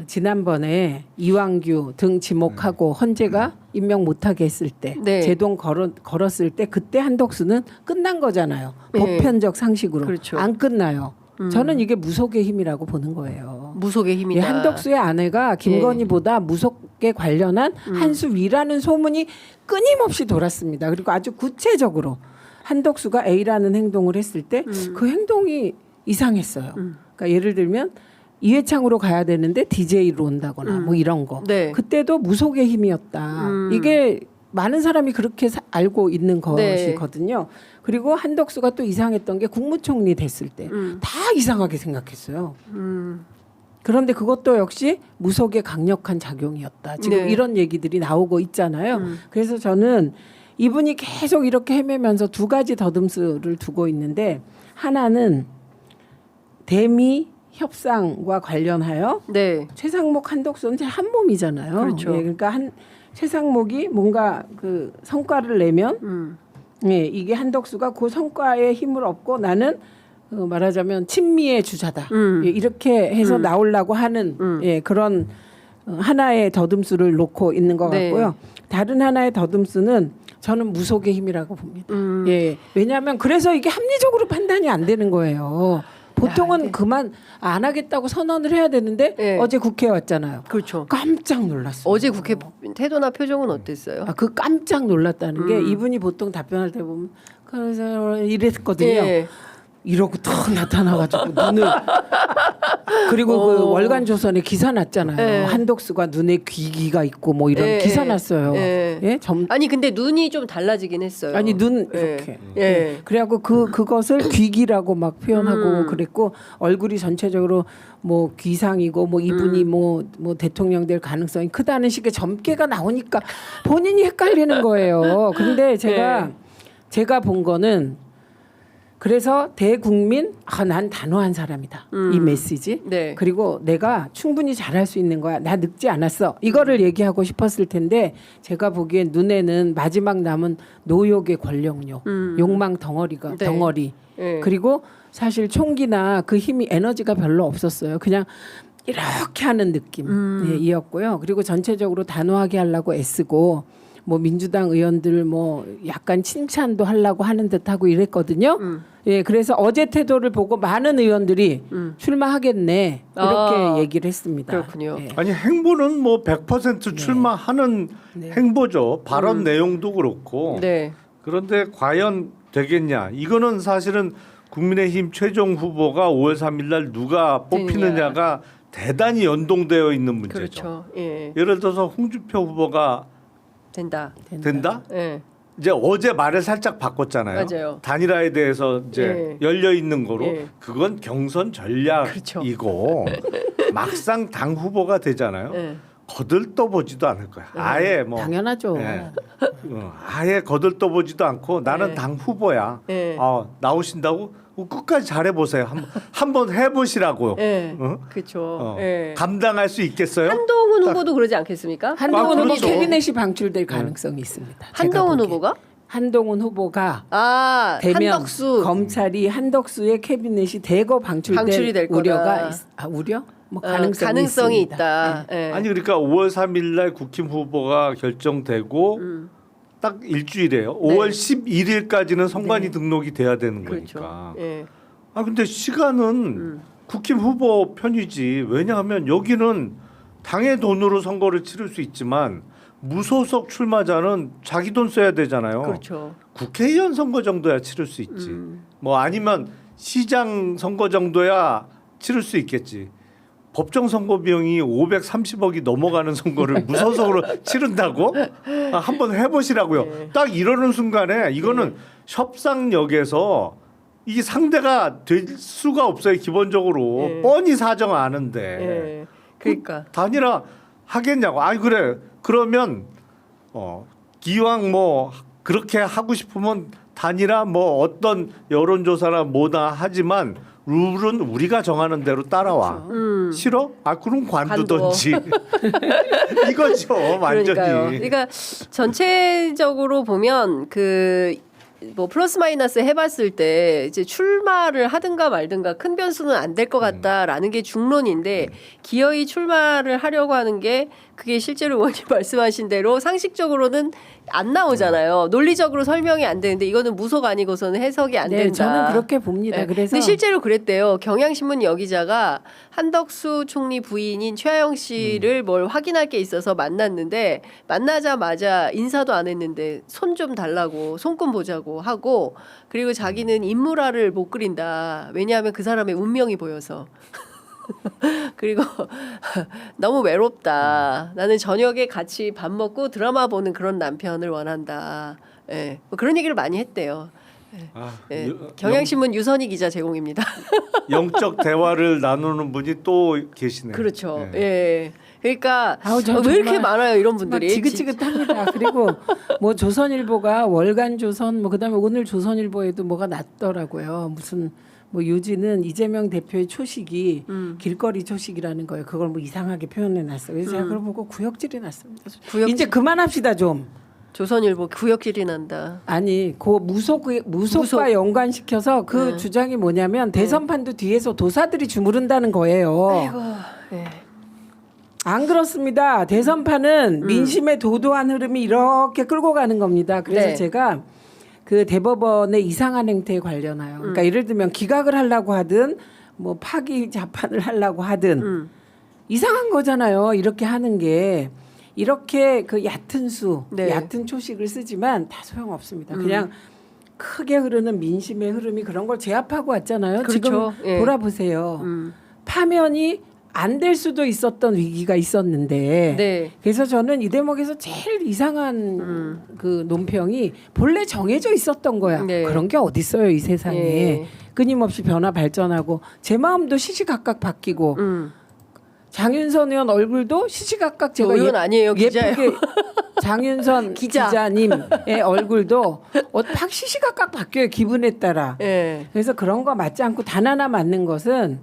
C: 지난번에 이왕규 등 지목하고 헌재가 임명 못하게 했을 때
A: 네.
C: 제동 걸었을 때 그때 한덕수는 끝난 거잖아요.
A: 네.
C: 보편적 상식으로
A: 그렇죠.
C: 안 끝나요. 저는 이게 무속의 힘이라고 보는 거예요.
A: 무속의
C: 이
A: 힘이다.
C: 한덕수의 아내가 김건희보다 무속에 관련한 한 수 위라는 소문이 끊임없이 돌았습니다. 그리고 아주 구체적으로 한덕수가 A라는 행동을 했을 때 그 행동이 이상했어요. 그러니까 예를 들면 이회창으로 가야 되는데 DJ로 온다거나 뭐 이런 거.
A: 네.
C: 그때도 무속의 힘이었다. 이게 많은 사람이 그렇게 알고 있는
A: 네.
C: 것이거든요. 그리고 한덕수가 또 이상했던 게 국무총리 됐을 때 다 이상하게 생각했어요. 그런데 그것도 역시 무속의 강력한 작용이었다. 지금
A: 네.
C: 이런 얘기들이 나오고 있잖아요. 그래서 저는 이분이 계속 이렇게 헤매면서 두 가지 더듬수를 두고 있는데 하나는 대미 협상과 관련하여
A: 네.
C: 최상목 한덕수는 한 몸이잖아요.
A: 그렇죠.
C: 예, 그러니까 최상목이 뭔가 그 성과를 내면 예, 이게 한덕수가 그 성과에 힘을 얻고 나는 말하자면 친미의 주자다. 예, 이렇게 해서 나오려고 하는 예, 그런 하나의 더듬수를 놓고 있는 것
A: 네.
C: 같고요. 다른 하나의 더듬수는 저는 무속의 힘이라고 봅니다. 예, 왜냐하면 그래서 이게 합리적으로 판단이 안 되는 거예요. 보통은 그만 안 하겠다고 선언을 해야 되는데
A: 네.
C: 어제 국회에 왔잖아요.
A: 그렇죠.
C: 깜짝 놀랐어요.
A: 어제 국회 태도나 표정은 어땠어요?
C: 그 깜짝 놀랐다는 게 이분이 보통 답변할 때 보면 그래서 이랬거든요.
A: 예.
C: 이러고 탁 나타나가지고 눈을 그리고 그 월간 조선에 기사 났잖아요.
A: 예.
C: 한덕수가 눈에 귀기가 있고 뭐 이런
A: 예,
C: 기사
A: 예.
C: 났어요.
A: 예.
C: 예?
A: 아니 근데 눈이 좀 달라지긴 했어요.
C: 아니 눈
A: 예.
C: 이렇게.
A: 예.
C: 그래갖고 그것을 귀기라고 막 표현하고 그랬고 얼굴이 전체적으로 뭐 귀상이고 뭐 이분이 뭐 대통령 될 가능성이 크다는 식의 점괘가 나오니까 본인이 헷갈리는 거예요. 근데 제가 본 거는 그래서 대국민 난 단호한 사람이다. 이 메시지.
A: 네.
C: 그리고 내가 충분히 잘할 수 있는 거야. 나 늙지 않았어. 이거를 얘기하고 싶었을 텐데 제가 보기엔 눈에는 마지막 남은 노욕의 권력욕, 욕망 덩어리가
A: 네.
C: 덩어리.
A: 예.
C: 그리고 사실 총기나 그 힘이 에너지가 별로 없었어요. 그냥 이렇게 하는 느낌이었고요. 그리고 전체적으로 단호하게 하려고 애쓰고 뭐 민주당 의원들 뭐 약간 칭찬도 하려고 하는 듯하고 이랬거든요. 예, 그래서 어제 태도를 보고 많은 의원들이 출마하겠네 이렇게 얘기를 했습니다.
A: 그렇군요.
C: 예.
B: 아니 행보는 뭐 100% 출마하는 행보죠. 발언 내용도 그렇고.
A: 네.
B: 그런데 과연 되겠냐? 이거는 사실은 국민의힘 최종 후보가 5월 3일 날 누가 뽑히느냐가 대단히 연동되어 있는 문제죠.
A: 그렇죠. 예.
B: 예를 들어서 홍준표 후보가
A: 된다.
B: 된다?
A: 예.
B: 이제 어제 말을 살짝 바꿨잖아요.
A: 맞아요.
B: 단일화에 대해서 이제 열려 있는 거로
A: 예.
B: 그건 경선
A: 그렇죠.
B: 전략이고 막상 당 후보가 되잖아요.
A: 예.
B: 거들떠보지도 않을 거야. 아예 뭐
C: 당연하죠.
B: 예. 아예 거들떠보지도 않고 나는
A: 예.
B: 당 후보야.
A: 예.
B: 나오신다고 끝까지 잘해보세요. 한번 해보시라고요.
A: 예.
B: 어?
A: 그렇죠. 예.
B: 감당할 수 있겠어요?
A: 한동훈 후보도 그러지 않겠습니까?
C: 한동훈 후보
B: 그렇죠.
C: 캐비넷이 방출될 가능성이 있습니다. 제가
A: 한동훈
C: 보기엔.
A: 후보가?
C: 한동훈 후보가 되면
A: 한덕수.
C: 검찰이 한덕수의 캐비넷이 대거
A: 방출이 될
C: 우려가
A: 거다.
C: 우려? 뭐
A: 가능성이
C: 있습니다.
A: 있다. 예.
B: 아니 그러니까 5월 3일 날 국힘 후보가 결정되고 딱 일주일이에요. 5월 11일까지는 선관위 등록이 돼야 되는
A: 그렇죠.
B: 거니까.
A: 예.
B: 근데 시간은 국힘 후보 편이지. 왜냐하면 여기는 당의 돈으로 선거를 치를 수 있지만 무소속 출마자는 자기 돈 써야 되잖아요.
A: 그렇죠.
B: 국회의원 선거 정도야 치를 수 있지. 뭐 아니면 시장 선거 정도야 치를 수 있겠지. 법정 선거 비용이 530억이 넘어가는 선거를 무소속으로 치른다고? 한번 해보시라고요.
A: 네.
B: 딱 이러는 순간에 이거는 협상력에서 이게 상대가 될 수가 없어요. 기본적으로
A: 네.
B: 뻔히 사정 아는데
A: 예. 그러니까.
B: 단일화 하겠냐고. 그래. 그러면 기왕 뭐 그렇게 하고 싶으면 단일화 뭐 어떤 여론조사나 뭐다 하지만 룰은 우리가 정하는 대로 따라와. 싫어? 그럼 관두던지. 이거죠, 완전히.
A: 그러니까요. 그러니까 전체적으로 보면 뭐 플러스 마이너스 해봤을 때 이제 출마를 하든가 말든가 큰 변수는 안 될 것 같다라는 게 중론인데 기어이 출마를 하려고 하는 게 그게 실제로 의원님 말씀하신 대로 상식적으로는 안 나오잖아요. 논리적으로 설명이 안 되는데 이거는 무속 아니고서는 해석이 안 된다.
C: 저는 그렇게 봅니다.
A: 네.
C: 그래서
A: 근데 실제로 그랬대요. 경향신문 여기자가 한덕수 총리 부인인 최하영 씨를 뭘 확인할 게 있어서 만났는데 만나자마자 인사도 안 했는데 손 좀 달라고 손금 보자고 하고 그리고 자기는 인물화를 못 그린다. 왜냐하면 그 사람의 운명이 보여서. 그리고 너무 외롭다. 나는 저녁에 같이 밥 먹고 드라마 보는 그런 남편을 원한다. 예. 뭐 그런 얘기를 많이 했대요. 예. 경향신문 유선희 기자 제공입니다.
B: 영적 대화를 나누는 분이 또 계시네요.
A: 그렇죠.
B: 네.
A: 예. 그러니까
C: 저
A: 왜 이렇게
C: 정말
A: 많아요 이런 분들이?
C: 지긋지긋합니다. 그리고 뭐 조선일보가 월간 조선 뭐 그다음에 오늘 조선일보에도 뭐가 났더라고요. 무슨 뭐 요지는 이재명 대표의 초식이 길거리 초식이라는 거예요. 그걸 뭐 이상하게 표현해 놨어요. 그래서 제가 그걸 보고 구역질이 났습니다.
A: 구역질.
C: 이제 그만합시다 좀.
A: 조선일보 구역질이 난다.
C: 아니 그 무속과 연관시켜서 그
A: 네.
C: 주장이 뭐냐면 대선판도 뒤에서 도사들이 주무른다는 거예요.
A: 아이고. 네.
C: 안 그렇습니다. 대선판은 민심의 도도한 흐름이 이렇게 끌고 가는 겁니다. 그래서
A: 네.
C: 제가 그 대법원의 이상한 행태에 관련하여 그러니까 예를 들면 기각을 하려고 하든 뭐 파기 재판을 하려고 하든 이상한 거잖아요. 이렇게 하는 게 이렇게 그 얕은
A: 네.
C: 얕은 초식을 쓰지만 다 소용없습니다. 그냥 크게 흐르는 민심의 흐름이 그런 걸 제압하고 왔잖아요.
A: 그렇죠.
C: 지금
A: 예.
C: 돌아보세요. 파면이 안 될 수도 있었던 위기가 있었는데
A: 네.
C: 그래서 저는 이 대목에서 제일 이상한 그 논평이 본래 정해져 있었던 거야.
A: 네.
C: 그런 게 어디 있어요 이 세상에.
A: 예.
C: 끊임없이 변화 발전하고 제 마음도 시시각각 바뀌고 장윤선 의원 얼굴도 시시각각 제가
A: 의원 아니에요, 기자예요.
C: 예쁘게 장윤선
A: 기자.
C: 기자님의 얼굴도 확 시시각각 바뀌어요 기분에 따라.
A: 예.
C: 그래서 그런 거 맞지 않고 단 하나 맞는 것은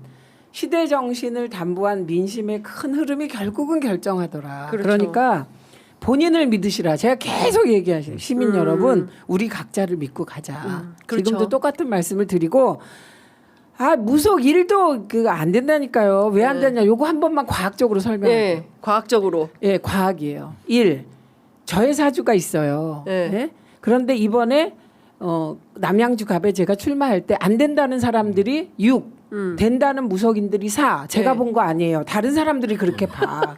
C: 시대 정신을 담보한 민심의 큰 흐름이 결국은 결정하더라.
A: 그렇죠.
C: 그러니까 본인을 믿으시라. 제가 계속 얘기하셔요. 시민 여러분, 우리 각자를 믿고 가자.
A: 그렇죠.
C: 지금도 똑같은 말씀을 드리고 무속 일도 그 안 된다니까요. 왜 안 되냐? 요거 한 번만 과학적으로 설명할게요.
A: 예. 과학적으로.
C: 예, 과학이에요. 1. 저의 사주가 있어요.
A: 네.
C: 예? 그런데 이번에 남양주 갑에 제가 출마할 때 안 된다는 사람들이 6, 된다는 무속인들이 4. 제가
A: 네.
C: 본 거 아니에요. 다른 사람들이 그렇게 봐.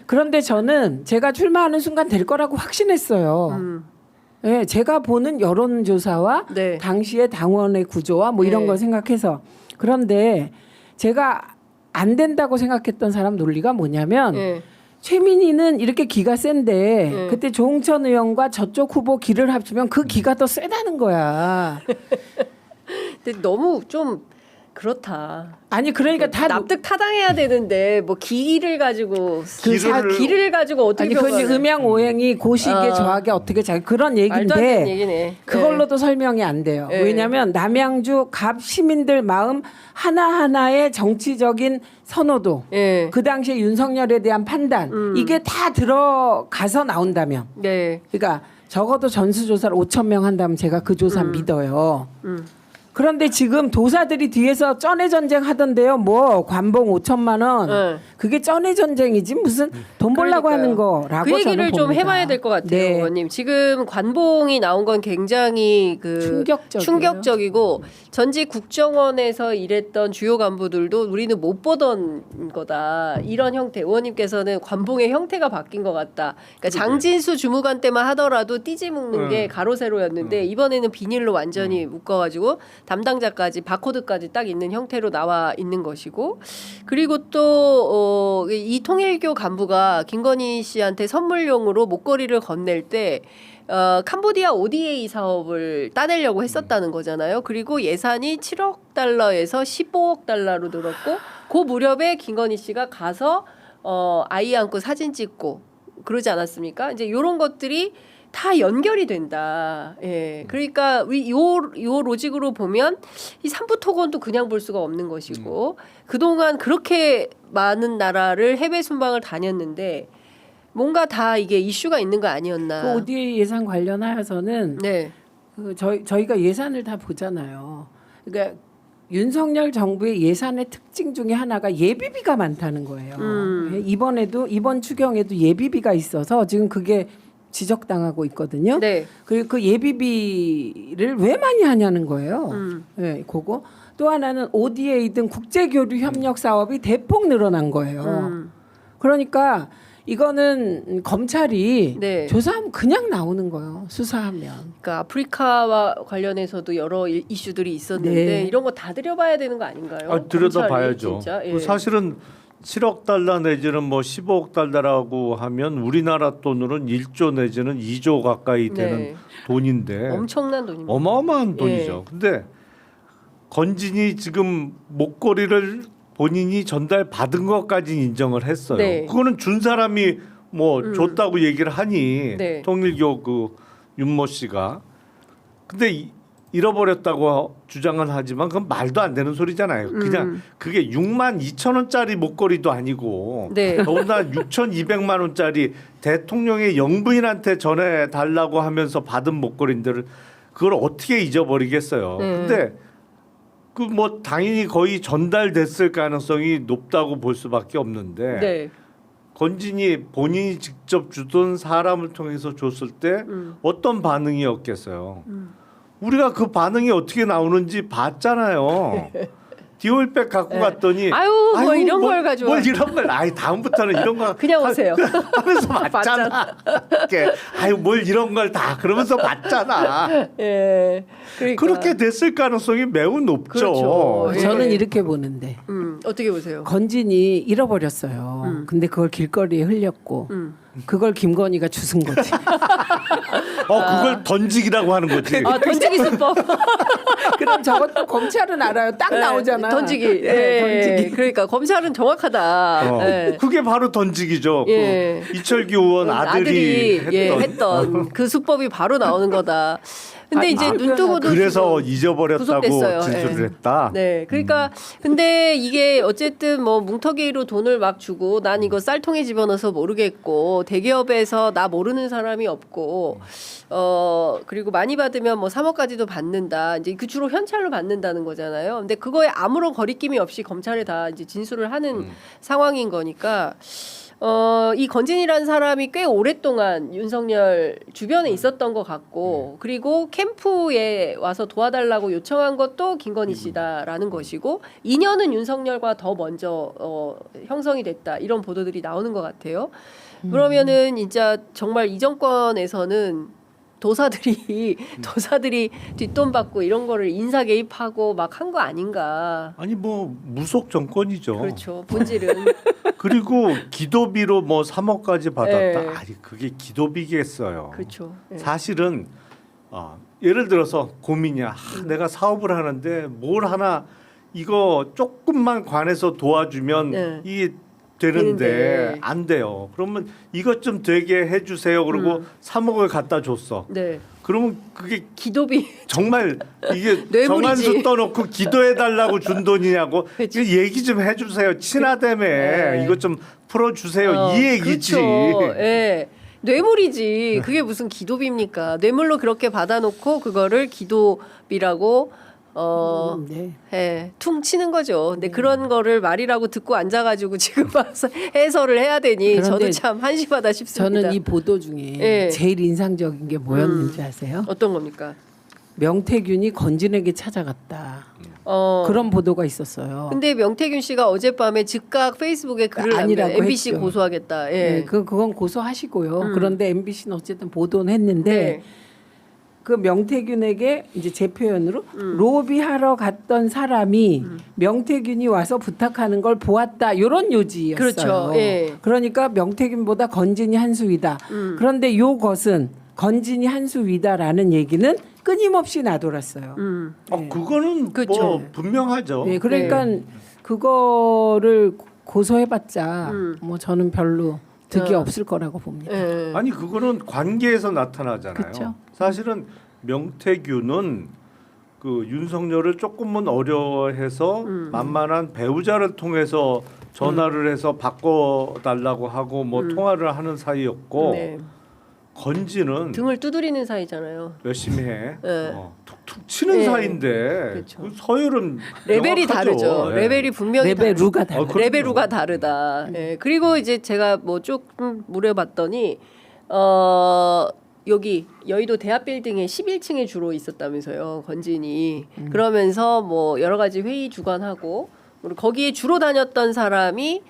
C: 그런데 저는 제가 출마하는 순간 될 거라고 확신했어요. 예, 제가 보는 여론조사와
A: 네.
C: 당시의 당원의 구조와 뭐 이런
A: 네.
C: 걸 생각해서 그런데 제가 안 된다고 생각했던 사람 논리가 뭐냐면
A: 예.
C: 최민희는 이렇게 기가 센데 그때 조홍천 의원과 저쪽 후보 기를 합치면 그 기가 더 세다는 거야.
A: 근데 너무 좀 그렇다.
C: 아니 그러니까 다
A: 납득 타당해야 되는데 뭐 기를 가지고 기를 가지고 어떻게
C: 아니 그건
A: 평가를-
C: 음양오행이 고시기에 저하게 어떻게 잘 그런
A: 말도 안 되는
C: 얘기인데
A: 얘기네.
C: 그걸로도 설명이 안 돼요.
A: 예.
C: 왜냐하면 남양주 갑 시민들 마음 하나하나의 정치적인 선호도
A: 예.
C: 그 당시에 윤석열에 대한 판단 이게 다 들어가서 나온다면
A: 네.
C: 그러니까 적어도 전수조사를 5천 명 한다면 제가 그 조사 믿어요. 그런데 지금 도사들이 뒤에서 쩐의 전쟁 하던데요. 뭐 관봉 5천만 원.
A: 네.
C: 그게 쩐의 전쟁이지 무슨 돈 벌라고
A: 그러니까요.
C: 하는 거라고
A: 그 얘기를
C: 저는
A: 좀
C: 봅니다.
A: 해봐야 될 것 같아요,
C: 네.
A: 의원님. 지금 관봉이 나온 건 굉장히 충격적이고 전직 국정원에서 일했던 주요 간부들도 우리는 못 보던 거다. 이런 형태. 의원님께서는 관봉의 형태가 바뀐 것 같다. 그러니까 장진수 주무관 때만 하더라도 띠지 묶는 게 가로 세로였는데 이번에는 비닐로 완전히 묶어가지고 담당자까지 바코드까지 딱 있는 형태로 나와 있는 것이고 그리고 또 이 통일교 간부가 김건희 씨한테 선물용으로 목걸이를 건넬 때 캄보디아 ODA 사업을 따내려고 했었다는 거잖아요. 그리고 예산이 7억 달러에서 15억 달러로 늘었고 그 무렵에 김건희 씨가 가서 아이 안고 사진 찍고 그러지 않았습니까? 이제 이런 것들이 다 연결이 된다. 예. 그러니까 요 로직으로 보면 이 삼부토건도 그냥 볼 수가 없는 것이고 그동안 그렇게 많은 나라를 해외 순방을 다녔는데 뭔가 다 이게 이슈가 있는 거 아니었나.
C: 그 ODA 예산 관련하여서는
A: 네.
C: 그 저희가 예산을 다 보잖아요. 그러니까 윤석열 정부의 예산의 특징 중에 하나가 예비비가 많다는 거예요. 이번에도 이번 추경에도 예비비가 있어서 지금 그게 지적당하고 있거든요.
A: 네.
C: 그리고 그 예비비를 왜 많이 하냐는 거예요. 네, 그거 또 하나는 ODA 등 국제교류 협력 사업이 대폭 늘어난 거예요. 그러니까 이거는 검찰이
A: 네.
C: 조사하면 그냥 나오는 거예요. 수사하면.
A: 그러니까 아프리카와 관련해서도 여러 이슈들이 있었는데
C: 네.
A: 이런 거 다 들여봐야 되는 거 아닌가요?
B: 들여다봐야죠.
A: 검찰이 진짜? 예.
B: 그 사실은 7억 달러 내지는 뭐 15억 달러라고 하면 우리나라 돈으로는 1조 내지는 2조 가까이 되는
A: 네.
B: 돈인데
A: 엄청난 돈입니다.
B: 어마어마한 돈이죠.
A: 예.
B: 근데 건진이 지금 목걸이를 본인이 전달 받은 것까지 인정을 했어요.
A: 네.
B: 그거는 준 사람이 뭐 줬다고 얘기를 하니
A: 네.
B: 통일교 그 윤모 씨가 근데 잃어버렸다고 주장은 하지만 그건 말도 안 되는 소리잖아요. 그냥 그게 6만 2천 원짜리 목걸이도 아니고
A: 네.
B: 더군다나 6,200만 원짜리 대통령의 영부인한테 전해달라고 하면서 받은 목걸이들을 그걸 어떻게 잊어버리겠어요. 근데 그 뭐 당연히 거의 전달됐을 가능성이 높다고 볼 수밖에 없는데
A: 네.
B: 건진이 본인이 직접 주던 사람을 통해서 줬을 때 어떤 반응이었겠어요. 우리가 그 반응이 어떻게 나오는지 봤잖아요. 디올백 갖고 갔더니
A: 아유, 뭐 이런 걸 가지고
B: 뭘 이런 걸 아이 다음부터는 이런 거
A: 그냥 오세요.
B: 하면서 맞잖아. 이렇게 아유 뭘 이런 걸 다 그러면서 맞잖아.
A: 예. 그러니까.
B: 그렇게 됐을 가능성이 매우 높죠.
A: 그렇죠. 예.
C: 저는 이렇게 보는데
A: 어떻게 보세요?
C: 건진이 잃어버렸어요. 근데 그걸 길거리에 흘렸고 그걸 김건희가 주운 거지.
B: 그걸 던지기라고 하는 거지.
A: 아, 던지기 수법.
C: 그럼 저것도 검찰은 알아요. 딱 나오잖아.
A: 던지기.
C: 네, 던지기.
A: 그러니까 검찰은 정확하다. 예.
B: 그게 바로 던지기죠.
A: 예.
B: 그 이철규 의원 아들이
A: 했던 그 수법이 바로 나오는 거다. 근데 이제 눈 뜨고도
B: 그래서
A: 지금
B: 잊어버렸다고
A: 구속됐어요.
B: 진술을
A: 예.
B: 했다.
A: 네, 그러니까 근데 이게 어쨌든 뭐 뭉터기로 돈을 막 주고 난 이거 쌀통에 집어넣어서 모르겠고 대기업에서 나 모르는 사람이 없고 그리고 많이 받으면 뭐 3억까지도 받는다. 이제 그 주로 현찰로 받는다는 거잖아요. 근데 그거에 아무런 거리낌이 없이 검찰에 다 이제 진술을 하는 상황인 거니까. 이 건진이라는 사람이 꽤 오랫동안 윤석열 주변에 있었던 것 같고 그리고 캠프에 와서 도와달라고 요청한 것도 김건희 씨다라는 것이고 인연은 윤석열과 더 먼저 형성이 됐다 이런 보도들이 나오는 것 같아요. 그러면은 진짜 정말 이 정권에서는 도사들이 뒷돈 받고 이런 거를 인사 개입하고 막 한 거 아닌가.
B: 아니 뭐 무속 정권이죠.
A: 그렇죠. 본질은.
B: 그리고 기도비로 뭐 3억까지 받았다.
A: 네.
B: 아니 그게 기도비겠어요.
A: 그렇죠. 네.
B: 사실은 예를 들어서 고민이야. 내가 사업을 하는데 뭘 하나 이거 조금만 관해서 도와주면
A: 네.
B: 이게 되는데
A: 되는데.
B: 안 돼요. 그러면 이것 좀 되게 해주세요. 그리고 3억을 갖다 줬어.
A: 네.
B: 그러면 그게
A: 기도비.
B: 정말 이게
A: 뇌물이지.
B: 정한수 떠놓고 기도해달라고 준 돈이냐고
A: 그치.
B: 이거 얘기 좀 해주세요. 친하다며
A: 네.
B: 이것 좀 풀어주세요. 이 얘기지.
A: 그렇죠. 예. 뇌물이지. 그게 무슨 기도비입니까? 뇌물로 그렇게 받아놓고 그거를 기도비라고
C: 네.
A: 예, 퉁 치는 거죠. 근데 그런 거를 말이라고 듣고 앉아가지고 지금 와서 해설을 해야 되니 저도
C: 그런데
A: 참 한심하다 싶습니다.
C: 저는 이 보도 중에
A: 예.
C: 제일 인상적인 게 뭐였는지 아세요?
A: 어떤 겁니까?
C: 명태균이 건진에게 찾아갔다. 그런 보도가 있었어요.
A: 근데 명태균 씨가 어젯밤에 즉각 페이스북에 글을
C: 아니라고
A: 남겨 MBC
C: 했죠.
A: 고소하겠다. 예.
C: 네, 그건 고소하시고요. 그런데 MBC는 어쨌든 보도는 했는데
A: 네.
C: 그 명태균에게 이제 제 표현으로 로비하러 갔던 사람이 명태균이 와서 부탁하는 걸 보았다. 이런 요지였어요.
A: 그렇죠. 예.
C: 그러니까 명태균보다 건진이 한 수위다. 그런데 요것은 건진이 한 수위다라는 얘기는 끊임없이 나돌았어요.
B: 그거는
A: 그렇죠.
B: 뭐 분명하죠.
C: 네, 그러니까 그거를 고소해봤자 뭐 저는 별로 득이 없을 거라고 봅니다.
A: 예.
B: 아니 그거는 관계에서 나타나잖아요.
C: 그쵸.
B: 사실은 명태균은 그 윤석열을 조금은 어려워해서 만만한 배우자를 통해서 전화를 해서 바꿔달라고 하고 뭐 통화를 하는 사이였고
A: 네.
B: 건지는
A: 등을 두드리는 사이잖아요.
B: 열심히 해.
A: 네.
B: 툭툭 치는
A: 네.
B: 사이인데
A: 그렇죠.
B: 그 서열은
A: 레벨이
B: 명확하죠.
A: 다르죠.
B: 예.
A: 레벨이 분명히
C: 레벨루가 달라.
B: 그럼요.
A: 레벨루가 다르다. 예. 그리고 이제 제가 뭐 조금 물어봤더니 여기 여의도 대합빌딩의 11층에 주로 있었다면서요. 건진이. 그러면서 뭐 여러 가지 회의 주관하고 그리고 거기에 주로 다녔던 사람이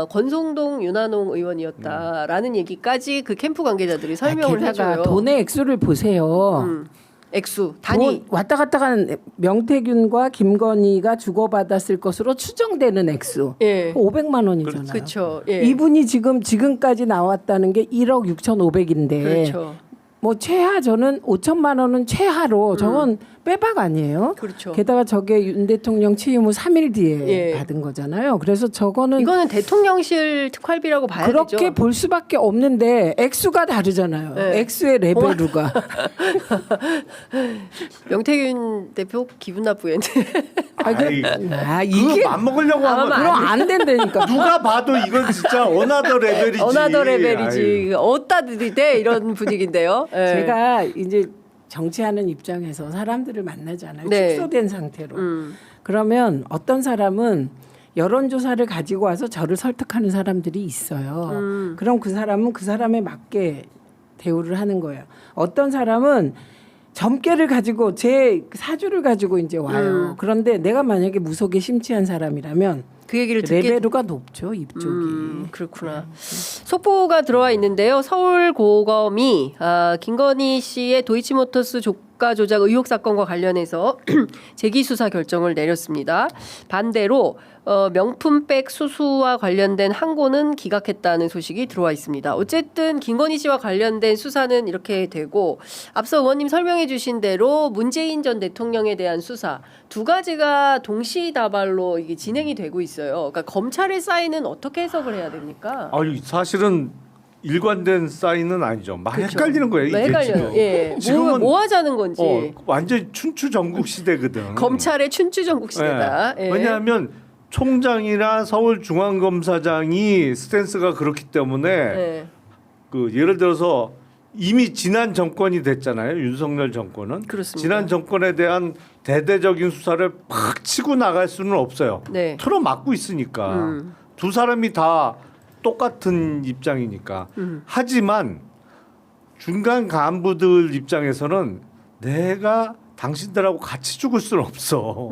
A: 권성동 윤한홍 의원이었다라는 얘기까지 그 캠프 관계자들이 설명을
C: 게다가
A: 해줘요.
C: 돈의 액수를 보세요.
A: 액수 단위.
C: 돈 왔다 갔다 간 명태균과 김건희가 주고받았을 것으로 추정되는 액수.
A: 예.
C: 500만 원이잖아요.
A: 그렇죠. 예.
C: 이분이 지금까지 나왔다는 게 1억 6,500인데
A: 그렇죠.
C: 뭐 최하 저는 5천만 원은 최하로 저건 빼박 아니에요?
A: 그렇죠.
C: 게다가 저게 윤 대통령 취임 후 3일 뒤에
A: 예.
C: 받은 거잖아요. 그래서 저거는
A: 이거는 대통령실 특활비라고 봐야
C: 그렇게
A: 되죠.
C: 볼 수밖에 없는데 액수가 다르잖아요.
A: 네.
C: 액수의 레벨루가.
A: 명태균 대표 기분 나쁘겠는데.
B: 아이,
C: 이게
B: 그거 맘먹으려고 하면
C: 그럼 안 된다니까.
B: 누가 봐도 이건 진짜 어나더 레벨이지.
A: 어나더 레벨이지. 어디다 들이대 이런 분위기인데요. 예.
C: 제가 이제 정치하는 입장에서 사람들을 만나잖아요.
A: 네.
C: 축소된 상태로. 그러면 어떤 사람은 여론조사를 가지고 와서 저를 설득하는 사람들이 있어요. 그럼 그 사람은 그 사람에 맞게 대우를 하는 거예요. 어떤 사람은 점괘를 가지고 제 사주를 가지고 이제 와요. 그런데 내가 만약에 무속에 심취한 사람이라면
A: 그 얘기를 듣게
C: 레벨루가 높죠. 입쪽이.
A: 그렇구나. 속보가 들어와 있는데요. 서울고검이 김건희 씨의 도이치모터스 주가 조작 의혹 사건과 관련해서 재기 수사 결정을 내렸습니다. 반대로 명품백 수수와 관련된 항고는 기각했다는 소식이 들어와 있습니다. 어쨌든 김건희 씨와 관련된 수사는 이렇게 되고 앞서 의원님 설명해 주신 대로 문재인 전 대통령에 대한 수사 두 가지가 동시다발로 이게 진행이 되고 있어요. 그러니까 검찰의 사인은 어떻게 해석을 해야 됩니까?
B: 사실은 일관된 사인은 아니죠. 막
A: 그렇죠.
B: 헷갈리는 거예요. 이게
A: 헷갈려요.
B: 지금.
A: 예.
B: 지금은
A: 뭐 하자는 건지.
B: 완전 춘추 전국 시대거든.
A: 검찰의 춘추전국 시대다.
B: 예.
A: 예.
B: 왜냐하면 총장이나 서울중앙검사장이 스탠스가 그렇기 때문에
A: 예.
B: 그 예를 들어서 이미 지난 정권이 됐잖아요. 윤석열 정권은.
A: 그렇습니다.
B: 지난 정권에 대한 대대적인 수사를 팍 치고 나갈 수는 없어요.
A: 네.
B: 틀어막고 있으니까. 두 사람이 다 똑같은 입장이니까. 하지만 중간 간부들 입장에서는 내가 당신들하고 같이 죽을 수는 없어.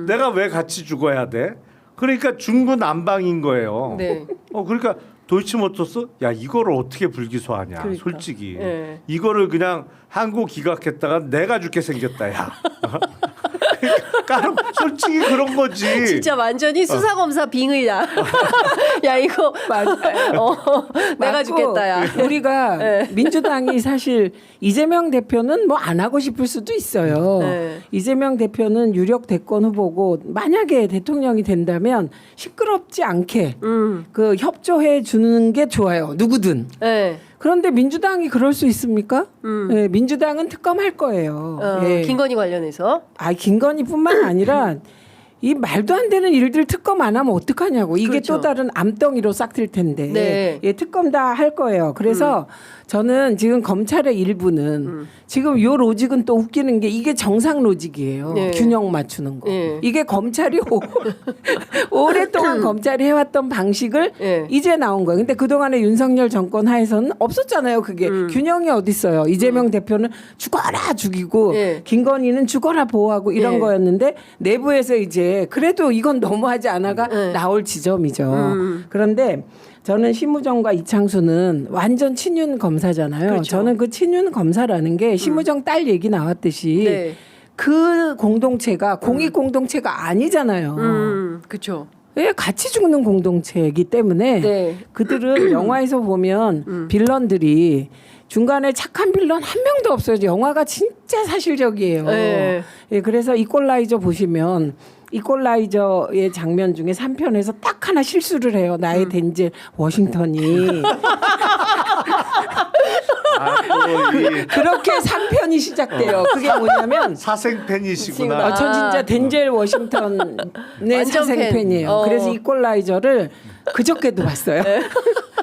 B: 내가 왜 같이 죽어야 돼? 그러니까 중구난방인 거예요.
A: 네.
B: 그러니까 도이치모터스 야 이거를 어떻게 불기소하냐.
A: 그러니까.
B: 솔직히
A: 예.
B: 이거를 그냥 항고 기각했다가 내가 죽게 생겼다 야. 그러니까 솔직히 그런 거지.
A: 진짜 완전히 수사 검사 빙의다. 야 이거 내가
C: 맞고
A: 죽겠다 야.
C: 우리가
A: 네.
C: 민주당이 사실 이재명 대표는 뭐 안 하고 싶을 수도 있어요.
A: 네.
C: 이재명 대표는 유력 대권 후보고 만약에 대통령이 된다면 시끄럽지 않게 그 협조해 주는 게 좋아요. 누구든.
A: 네.
C: 그런데 민주당이 그럴 수 있습니까? 네, 민주당은 특검할 거예요. 예.
A: 김건희 관련해서.
C: 김건희뿐만 아니라 이 말도 안 되는 일들 특검 안 하면 어떡하냐고. 이게
A: 그렇죠.
C: 또 다른 암덩이로 싹 틀 텐데.
A: 네.
C: 예, 특검 다 할 거예요. 그래서 저는 지금 검찰의 일부는 지금 요 로직은 또 웃기는 게 이게 정상 로직이에요.
A: 네.
C: 균형 맞추는 거.
A: 네.
C: 이게 검찰이 오랫동안 검찰이 해왔던 방식을
A: 네.
C: 이제 나온 거예요. 근데 그동안에 윤석열 정권 하에서는 없었잖아요. 그게 균형이 어디 있어요. 이재명 대표는 죽어라 죽이고
A: 네.
C: 김건희는 죽어라 보호하고 이런
A: 네.
C: 거였는데 내부에서 이제 그래도 이건 너무하지 않아가
A: 네.
C: 나올 지점이죠. 그런데 저는 심우정과 이창수는 완전 친윤 검사잖아요.
A: 그렇죠.
C: 저는 그 친윤 검사라는 게 심우정 딸 얘기 나왔듯이
A: 네.
C: 그 공동체가 공익 공동체가 아니잖아요.
A: 그렇죠.
C: 예, 같이 죽는 공동체이기 때문에
A: 네.
C: 그들은 영화에서 보면 빌런들이 중간에 착한 빌런 한 명도 없어요. 영화가 진짜 사실적이에요.
A: 네.
C: 예, 그래서 이퀄라이저 보시면 이퀄라이저의 장면 중에 3편에서 딱 하나 실수를 해요. 나의 덴젤 워싱턴이. 그렇게 3편이 시작돼요. 그게 뭐냐면
B: 사생 팬이시구나.
A: 아.
C: 전 진짜 덴젤 워싱턴의
A: 완전
C: 사생팬이에요. 그래서 이퀄라이저를 그저께도 봤어요.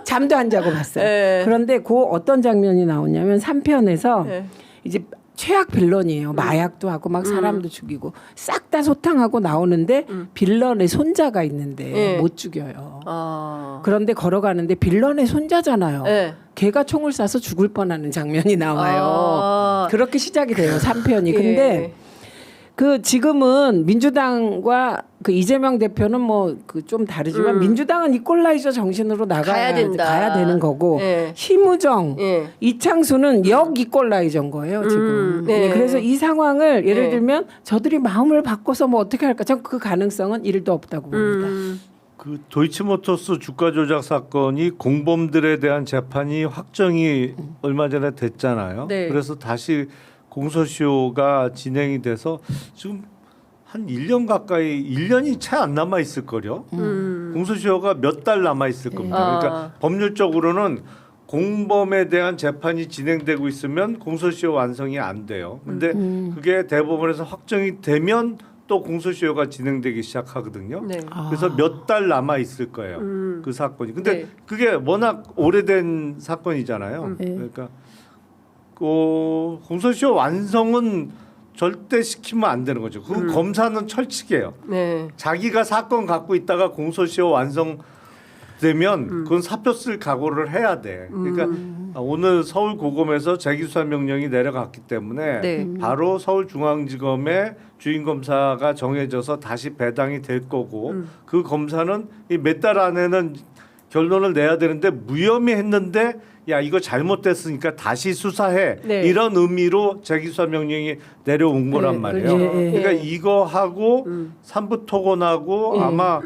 C: 잠도 안 자고 봤어요.
A: 네.
C: 그런데 그 어떤 장면이 나오냐면 3편에서
A: 네.
C: 이제 최악 빌런이에요. 마약도 하고 막 사람도 죽이고 싹 다 소탕하고 나오는데 빌런의 손자가 있는데
A: 네.
C: 못 죽여요.
A: 아.
C: 그런데 걸어가는데 빌런의 손자잖아요.
A: 네.
C: 걔가 총을 쏴서 죽을 뻔하는 장면이 나와요.
A: 아.
C: 그렇게 시작이 돼요. 3편이.
A: 예.
C: 근데 그 지금은 민주당과 그 이재명 대표는 뭐 그 좀 다르지만 민주당은 이퀄라이저 정신으로
A: 가야 된다.
C: 가야 되는 거고
A: 예.
C: 심우정,
A: 예.
C: 이창수는 역 이퀄라이저인 거예요 지금.
A: 네.
C: 예, 그래서 이 상황을 예를
A: 네.
C: 들면 저들이 마음을 바꿔서 뭐 어떻게 할까? 전 그 가능성은 1도 없다고 봅니다.
B: 그 도이치모터스 주가 조작 사건이 공범들에 대한 재판이 확정이 얼마 전에 됐잖아요.
A: 네.
B: 그래서 다시 공소시효가 진행이 돼서 지금 한 1년 가까이 1년이 채 안 남아 있을 거요. 공소시효가 몇 달 남아 있을 겁니다. 그러니까 법률적으로는 공범에 대한 재판이 진행되고 있으면 공소시효 완성이 안 돼요. 근데 그게 대법원에서 확정이 되면 또 공소시효가 진행되기 시작하거든요.
A: 네.
B: 그래서 몇 달 남아 있을 거예요. 그 사건이. 근데
A: 네.
B: 그게 워낙 오래된 사건이잖아요. 그러니까 공소시효 완성은 절대 시키면 안 되는 거죠. 그 검사는 철칙이에요.
A: 네.
B: 자기가 사건 갖고 있다가 공소시효 완성되면 그건 사표 쓸 각오를 해야 돼. 그러니까 오늘 서울고검에서 재기수사 명령이 내려갔기 때문에
A: 네.
B: 바로 서울중앙지검의 주임검사가 정해져서 다시 배당이 될 거고 그 검사는 이 몇 달 안에는 결론을 내야 되는데 무혐의 했는데 야 이거 잘못됐으니까 다시 수사해
A: 네.
B: 이런 의미로 재기수사 명령이 내려온 거란 말이에요.
C: 예, 예.
B: 그러니까 이거 하고 삼부 토건하고 아마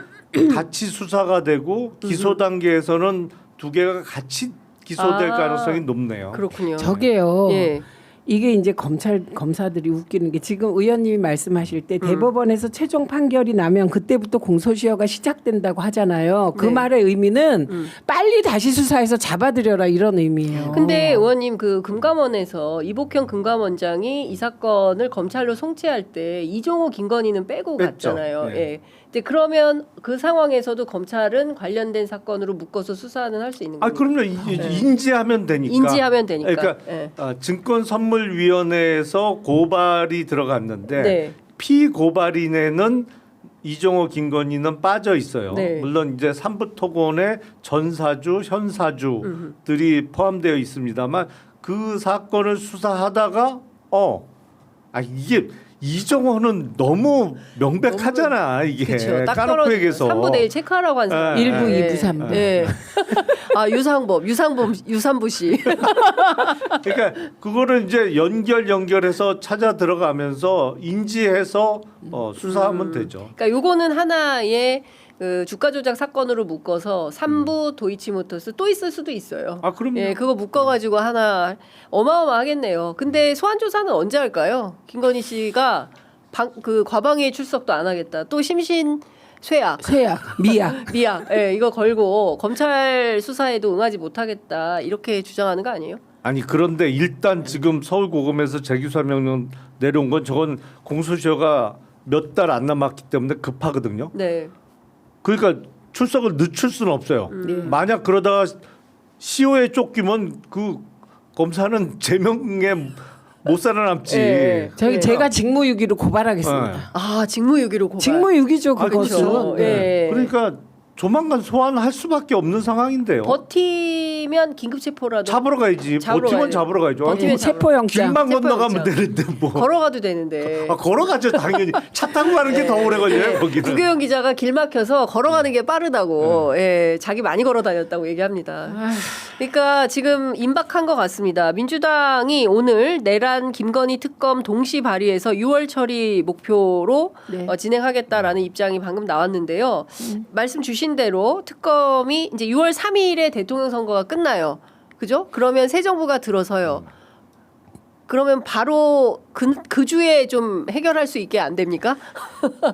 B: 같이 수사가 되고 기소 단계에서는 두 개가 같이 기소될
A: 아.
B: 가능성이 높네요.
A: 그렇군요.
C: 저게요.
A: 예.
C: 이게 이제 검사들이 웃기는 게 지금 의원님이 말씀하실 때 대법원에서 최종 판결이 나면 그때부터 공소시효가 시작된다고 하잖아요. 그
A: 네.
C: 말의 의미는 빨리 다시 수사해서 잡아들여라 이런 의미예요.
A: 근데 의원님 그 금감원에서 이복형 금감원장이 이 사건을 검찰로 송치할 때 이종호 김건희는 빼고
B: 뺐죠.
A: 갔잖아요.
B: 네.
A: 예. 근데 그러면 그 상황에서도 검찰은 관련된 사건으로 묶어서 수사는 할 수 있는 거예요.
B: 그럼요. 인지하면 되니까.
A: 인지하면 되니까.
B: 그러니까
A: 예.
B: 증권선물위원회에서 고발이 들어갔는데
A: 네.
B: 피고발인에는 이종호 김건희는 빠져 있어요.
A: 네.
B: 물론 이제 삼부 토건에 전사주, 현사주들이 포함되어 있습니다만 그 사건을 수사하다가 이게 이종호는 너무 명백하잖아 이게
A: 그렇죠. 딱
B: 까놓고
A: 떨어져.
B: 얘기해서
A: 3부 내일 체크하라고 한 사람.
B: 예.
C: 1부,
A: 예.
C: 2부, 3부.
A: 예. 유상부 씨.
B: 그러니까 그거를 이제 연결해서 찾아 들어가면서 인지해서 수사하면 되죠.
A: 그러니까 요거는 하나의 그 주가 조작 사건으로 묶어서 3부 도이치모터스 또 있을 수도 있어요.
B: 그럼요.
A: 예, 그거 묶어가지고 하나 어마어마하겠네요. 근데 소환 조사는 언제 할까요? 김건희 씨가 그 과방위에 출석도 안 하겠다. 또 심신 쇠약,
C: 미약.
A: 미약, 예, 이거 걸고 검찰 수사에도 응하지 못하겠다 이렇게 주장하는 거 아니에요?
B: 아니 그런데 일단 지금 서울고검에서 재기수사 명령 내려온 건 저건 공소시효가 몇 달 안 남았기 때문에 급하거든요.
A: 네.
B: 그러니까 출석을 늦출 수는 없어요. 만약 그러다가 시효에 쫓기면 그 검사는 제명에 못 살아남지.
A: 예.
C: 제가 직무유기로 고발하겠습니다.
A: 아 직무유기로 고발.
C: 직무유기죠
A: 그렇죠.
C: 그것은.
A: 예.
B: 그러니까 조만간 소환할 수밖에 없는 상황인데요.
A: 버티면 긴급체포라도
B: 잡으러 가야지.
A: 잡으러
B: 버티면
A: 가야죠.
B: 잡으러 가야죠.
A: 버티면
C: 체포영장.
B: 길만
A: 체포영장.
B: 건너가면 되는데 뭐.
A: 걸어가도 되는데.
B: 걸어가죠 당연히. 차 타고 가는 게 더 오래 걸려요 거기는.
A: 구교영 기자가 길 막혀서 걸어가는 게 빠르다고, 예, 자기 많이 걸어 다녔다고 얘기합니다. 그러니까 지금 임박한 것 같습니다. 민주당이 오늘 내란 김건희 특검 동시 발의해서 6월 처리 목표로
C: 네.
A: 진행하겠다라는 입장이 방금 나왔는데요. 말씀 주신 대로 특검이 이제 6월 3일에 대통령 선거가 끝나요. 그죠? 그러면 새 정부가 들어서요. 그러면 바로 그 주에 좀 해결할 수 있게 안 됩니까?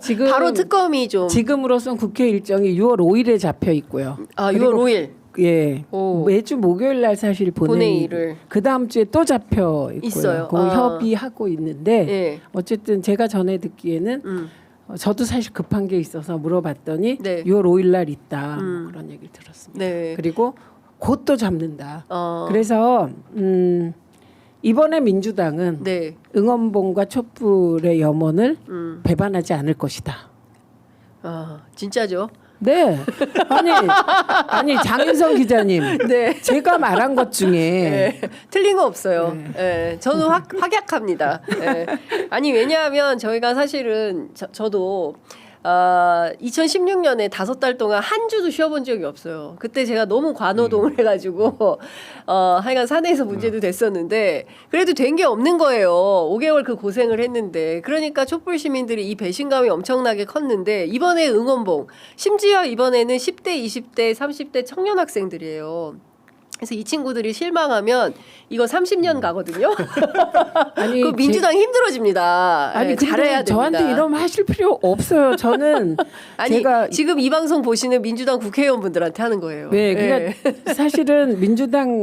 C: 지금
A: 바로 특검이 좀
C: 지금으로선 국회 일정이 6월 5일에 잡혀 있고요.
A: 6월
C: 그리고
A: 5일
C: 예.
A: 오.
C: 매주 목요일 날 사실
A: 본회의를.
C: 그 다음 주에 또 잡혀 있고요.
A: 있어요.
C: 그거 협의하고 있는데
A: 예.
C: 어쨌든 제가 전에 듣기에는 저도 사실 급한 게 있어서 물어봤더니
A: 네.
C: 6월 5일 날 있다 뭐 그런 얘기를 들었습니다.
A: 네.
C: 그리고 곧 또 잡는다.
A: 어.
C: 그래서 이번에 민주당은
A: 네.
C: 응원봉과 촛불의 염원을 배반하지 않을 것이다.
A: 진짜죠?
C: 네. 아니 장윤성 기자님.
A: 네.
C: 제가 말한 것 중에
A: 네. 틀린 거 없어요. 예. 저는 확약합니다. 예. 아니 왜냐하면 저희가 사실은 저도 2016년에 5달 동안 한 주도 쉬어본 적이 없어요. 그때 제가 너무 관노동을 해가지고 하여간 사내에서 문제도 됐었는데 그래도 된 게 없는 거예요. 5개월 그 고생을 했는데 그러니까 촛불 시민들이 이 배신감이 엄청나게 컸는데 이번에 응원봉 심지어 이번에는 10대, 20대, 30대 청년 학생들이에요. 그래서 이 친구들이 실망하면 이거 30년 가거든요.
C: 아니
A: 그 민주당 힘들어집니다.
C: 아니
A: 예,
C: 근데
A: 잘해야 됩니다.
C: 저한테 이러면 하실 필요 없어요. 저는
A: 아니
C: 제가
A: 지금 이 방송 보시는 민주당 국회의원분들한테 하는 거예요.
C: 네,
A: 예.
C: 그러니까 사실은 민주당의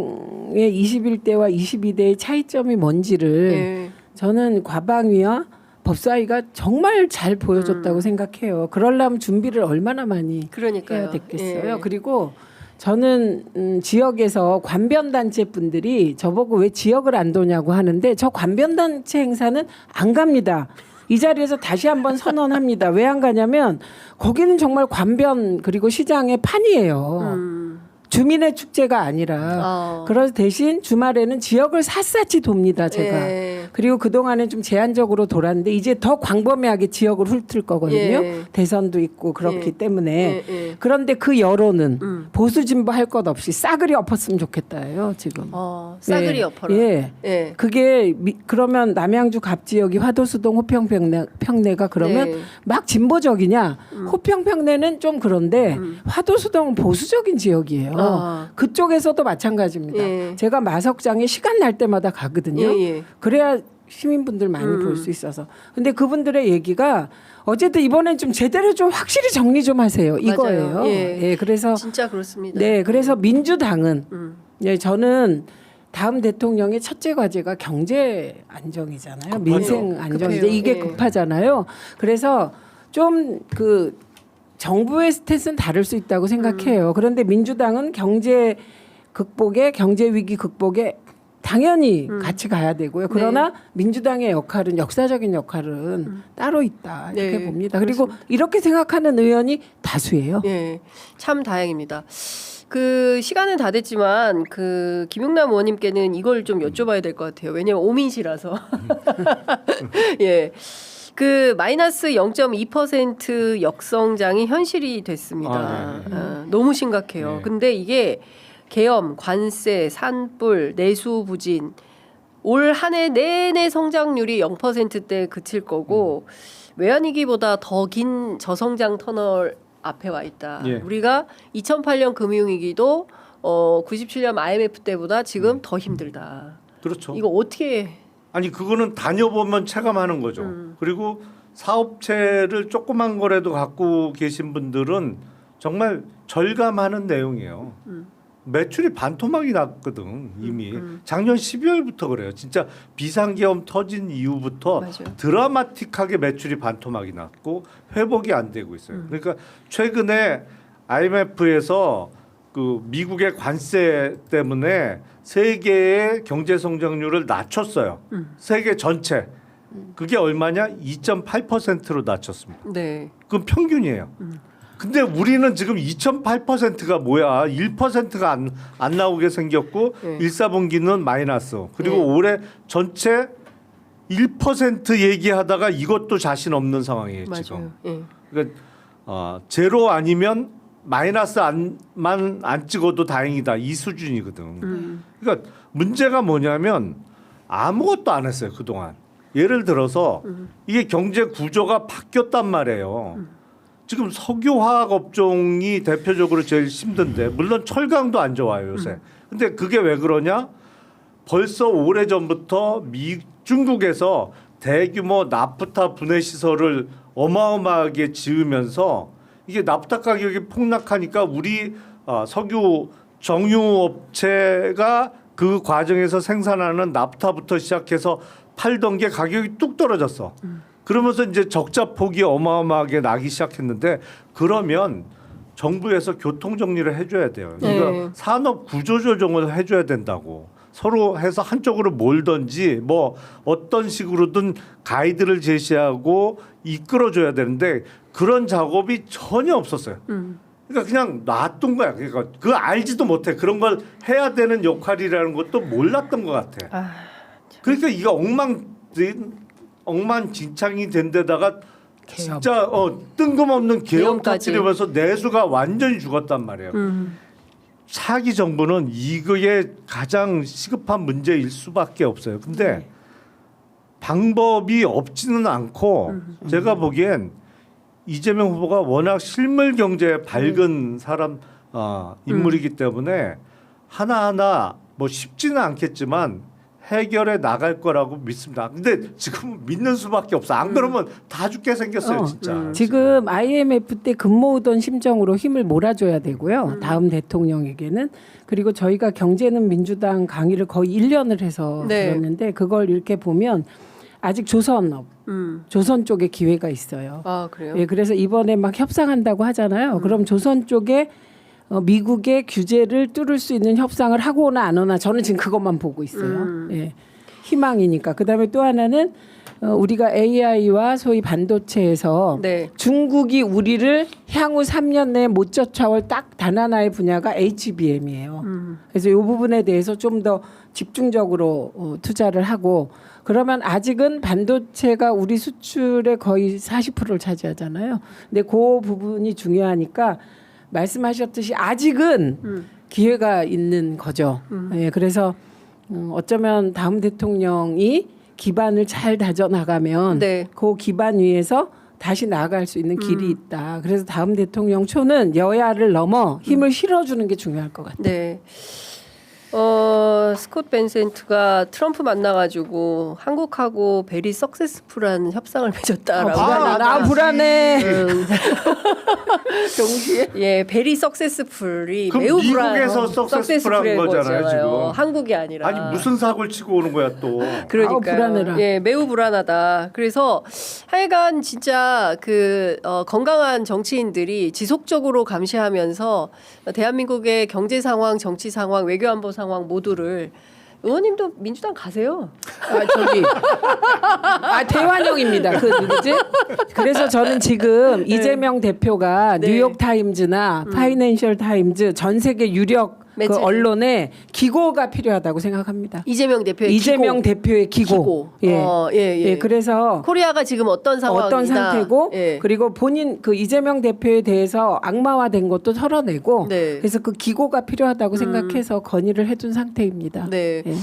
C: 21대와 22대의 차이점이 뭔지를
A: 예.
C: 저는 과방위와 법사위가 정말 잘 보여줬다고 생각해요. 그러려면 준비를 얼마나 많이
A: 그러니까요.
C: 해야 됐겠어요.
A: 예.
C: 그리고 저는 지역에서 관변단체 분들이 저보고 왜 지역을 안 도냐고 하는데 저 관변단체 행사는 안 갑니다. 이 자리에서 다시 한번 선언합니다. 왜 안 가냐면 거기는 정말 관변 그리고 시장의 판이에요. 주민의 축제가 아니라 그래서 대신 주말에는 지역을 샅샅이 돕니다. 제가.
A: 예.
C: 그리고 그동안에 좀 제한적으로 돌았는데 이제 더 광범위하게 지역을 훑을 거거든요.
A: 예.
C: 대선도 있고 그렇기
A: 예.
C: 때문에.
A: 예, 예.
C: 그런데 그 여론은 보수 진보 할 것 없이 싸그리 엎었으면 좋겠다예요. 지금.
A: 싸그리
C: 예.
A: 엎어라.
C: 예.
A: 예.
C: 그게 그러면 남양주 갑지역이 화도수동 호평평내가 그러면
A: 네.
C: 막 진보적이냐? 호평평내는 좀 그런데 화도수동은 보수적인 지역이에요. 그쪽에서도 마찬가지입니다.
A: 예.
C: 제가 마석장에 시간 날 때마다 가거든요.
A: 예, 예.
C: 그래야 시민분들 많이 볼 수 있어서. 근데 그분들의 얘기가 어쨌든 이번엔 좀 제대로 좀 확실히 정리 좀 하세요. 이거예요.
A: 맞아요. 예.
C: 예, 그래서
A: 진짜 그렇습니다.
C: 네, 그래서 민주당은 예, 저는 다음 대통령의 첫째 과제가 경제 안정이잖아요.
B: 급하죠.
C: 민생 안정인데
A: 급해요.
C: 이게
A: 예.
C: 급하잖아요. 그래서 좀 그 정부의 스탯은 다를 수 있다고 생각해요. 그런데 민주당은 경제 극복에 경제 위기 극복에 당연히 같이 가야 되고요. 그러나 민주당의 역할은 역사적인 역할은 따로 있다 이렇게
A: 네,
C: 봅니다. 그리고 이렇게 생각하는 의원이 다수예요.
A: 예, 참 다행입니다. 그 시간은 다 됐지만 그 김용남 의원님께는 이걸 좀 여쭤봐야 될 것 같아요. 왜냐하면 오민시라서. 예. 그 마이너스 0.2% 역성장이 현실이 됐습니다. 너무 심각해요.
B: 네.
A: 근데 이게 계엄, 관세, 산불, 내수 부진 올 한 해 내내 성장률이 0%대 그칠 거고 외환위기보다 더 긴 저성장 터널 앞에 와 있다.
B: 예.
A: 우리가 2008년 금융위기도 97년 IMF 때보다 지금 더 힘들다.
B: 그렇죠.
A: 이거 어떻게
B: 아니 그거는 다녀보면 체감하는 거죠. 그리고 사업체를 조그만 거라도 갖고 계신 분들은 정말 절감하는 내용이에요. 매출이 반토막이 났거든 이미. 작년 12월부터 그래요. 진짜 비상계엄 터진 이후부터
A: 맞아요.
B: 드라마틱하게 매출이 반토막이 났고 회복이 안 되고 있어요. 그러니까 최근에 IMF에서 그 미국의 관세 때문에 세계의 경제 성장률을 낮췄어요. 세계 전체. 그게 얼마냐? 2.8%로 낮췄습니다.
A: 네.
B: 그건 평균이에요. 근데 우리는 지금 2.8%가 뭐야? 1%가 안 나오게 생겼고
A: 네.
B: 1사분기는 마이너스. 그리고
A: 네.
B: 올해 전체 1% 얘기하다가 이것도 자신 없는 상황이에요, 지금.
A: 맞아요. 예.
B: 그러니까 제로 아니면 마이너스 안 찍어도 다행이다 이 수준이거든. 그러니까 문제가 뭐냐면 아무것도 안 했어요 그동안. 예를 들어서 이게 경제 구조가 바뀌었단 말이에요. 지금 석유화학 업종이 대표적으로 제일 힘든데 물론 철강도 안 좋아요 요새. 근데 그게 왜 그러냐? 벌써 오래 전부터 중국에서 대규모 나프타 분해 시설을 어마어마하게 지으면서 이게 나프타 가격이 폭락하니까 우리 석유 정유 업체가 그 과정에서 생산하는 나프타부터 시작해서 팔던 게 가격이 뚝 떨어졌어. 그러면서 이제 적자 폭이 어마어마하게 나기 시작했는데 그러면 정부에서 교통 정리를 해줘야 돼요. 그러니까
A: 네.
B: 산업 구조 조정을 해줘야 된다고. 서로 해서 한쪽으로 몰든지 뭐 어떤 식으로든 가이드를 제시하고 이끌어줘야 되는데 그런 작업이 전혀 없었어요. 그러니까 그냥 놔둔 거야. 그러니까 그거 알지도 못해. 그런 걸 해야 되는 역할이라는 것도 몰랐던 것 같아. 그러니까 이거 엉망진창이 된 데다가
C: 개업.
B: 진짜 뜬금없는 계엄
A: 계엄까지.
B: 터뜨리면서 내수가 완전히 죽었단 말이에요. 차기 정부는 이거에 가장 시급한 문제일 수밖에 없어요. 근데 방법이 없지는 않고 제가 보기엔 이재명 후보가 워낙 실물 경제에 밝은 사람 인물이기 때문에 하나하나 뭐 쉽지는 않겠지만 해결해 나갈 거라고 믿습니다. 근데 지금 믿는 수밖에 없어. 안 그러면 다 죽게 생겼어요, 진짜.
C: 지금 IMF 때 금모으던 심정으로 힘을 몰아줘야 되고요. 다음 대통령에게는. 그리고 저희가 경제는 민주당 강의를 거의 1년을 해서
A: 네.
C: 들었는데 그걸 이렇게 보면 아직 조선업, 조선 쪽에 기회가 있어요.
A: 아 그래요?
C: 예, 그래서 이번에 막 협상한다고 하잖아요. 그럼 조선 쪽에 미국의 규제를 뚫을 수 있는 협상을 하고 오나 안 오나 저는 지금 그것만 보고 있어요. 예, 희망이니까. 그다음에 또 하나는 우리가 AI와 소위 반도체에서
A: 네.
C: 중국이 우리를 향후 3년 내에 못 쫓아올 딱 단 하나의 분야가 HBM이에요. 그래서 이 부분에 대해서 좀 더 집중적으로 투자를 하고 그러면 아직은 반도체가 우리 수출의 거의 40%를 차지하잖아요. 근데 그 부분이 중요하니까 말씀하셨듯이 아직은 기회가 있는 거죠. 예, 그래서 어쩌면 다음 대통령이 기반을 잘 다져나가면
A: 네.
C: 그 기반 위에서 다시 나아갈 수 있는 길이 있다. 그래서 다음 대통령 초는 여야를 넘어 힘을 실어주는 게 중요할 것 같아요.
A: 네. 스콧 벤센트가 트럼프 만나가지고 한국하고 베리 석세스풀한 협상을 맺었다라고 하니까
C: 불안해.
A: 동시에 예 베리 석세스풀이
B: 그럼
A: 매우
B: 미국에서 석세스풀한 거잖아요,
A: 거잖아요.
B: 지금.
A: 한국이 아니라
B: 아니 무슨 사고를 치고 오는 거야 또.
A: 그러니까
C: 불안해라.
A: 예 매우 불안하다. 그래서 하여간 진짜 그 건강한 정치인들이 지속적으로 감시하면서 대한민국의 경제 상황, 정치 상황, 외교 안보 상황 모두를 의원님도 민주당 가세요.
C: 대환영입니다. 그 누구지? 그래서 저는 지금 이재명 대표가
A: 네.
C: 뉴욕 타임즈나 파이낸셜 타임즈 전 세계 유력 그
A: 매체.
C: 언론에 기고가 필요하다고 생각합니다.
A: 이재명 대표의
C: 이재명 대표의 기고.
A: 예.
C: 예, 그래서
A: 코리아가 지금 어떤 상황이다.
C: 어떤 상태고
A: 예.
C: 그리고 본인 그 이재명 대표에 대해서 악마화된 것도 털어내고
A: 네.
C: 그래서 그 기고가 필요하다고 생각해서 건의를 해둔 상태입니다.
A: 네.
C: 예.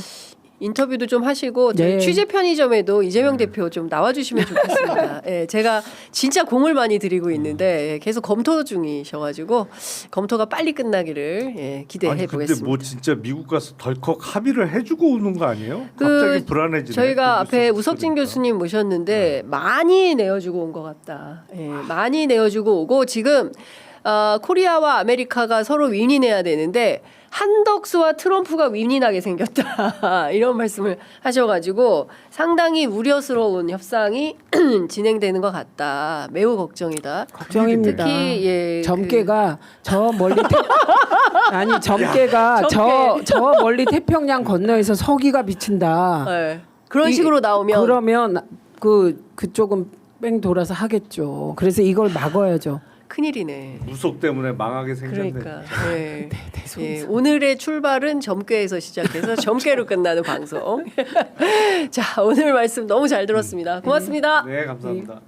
A: 인터뷰도 좀 하시고 저희
C: 네.
A: 취재 편의점에도 이재명 대표 좀 나와주시면 좋겠습니다. 예, 제가 진짜 공을 많이 들이고 있는데 예, 계속 검토 중이셔가지고 검토가 빨리 끝나기를 예, 기대해
B: 아니 근데
A: 보겠습니다.
B: 뭐 진짜 미국 가서 덜컥 합의를 해주고 오는 거 아니에요?
A: 그
B: 갑자기 불안해지네.
A: 저희가
B: 그
A: 앞에
B: 뉴스
A: 우석진
B: 들으니까.
A: 교수님 모셨는데 많이 내어주고 온 것 같다. 예, 많이 내어주고 오고 지금 코리아와 아메리카가 서로 윈윈해야 되는데 한덕수와 트럼프가 윈윈하게 생겼다 이런 말씀을 하셔가지고 상당히 우려스러운 협상이 진행되는 것 같다. 매우 걱정이다.
C: 걱정입니다.
A: 특히 예,
C: 점괘가 저 멀리 아니 점괘가
A: 점괘.
C: 저 멀리 태평양 건너에서 서기가 비친다.
A: 예, 그런 식으로 나오면
C: 그러면 그쪽은 뺑 돌아서 하겠죠. 그래서 이걸 막아야죠.
A: 큰일이네.
B: 무속 때문에 망하게 생겼네.
A: 그러니까 예. 예, 오늘의 출발은 점괘에서 시작해서 점괘로 끝나는 방송. 자 오늘 말씀 너무 잘 들었습니다. 고맙습니다.
B: 네, 감사합니다.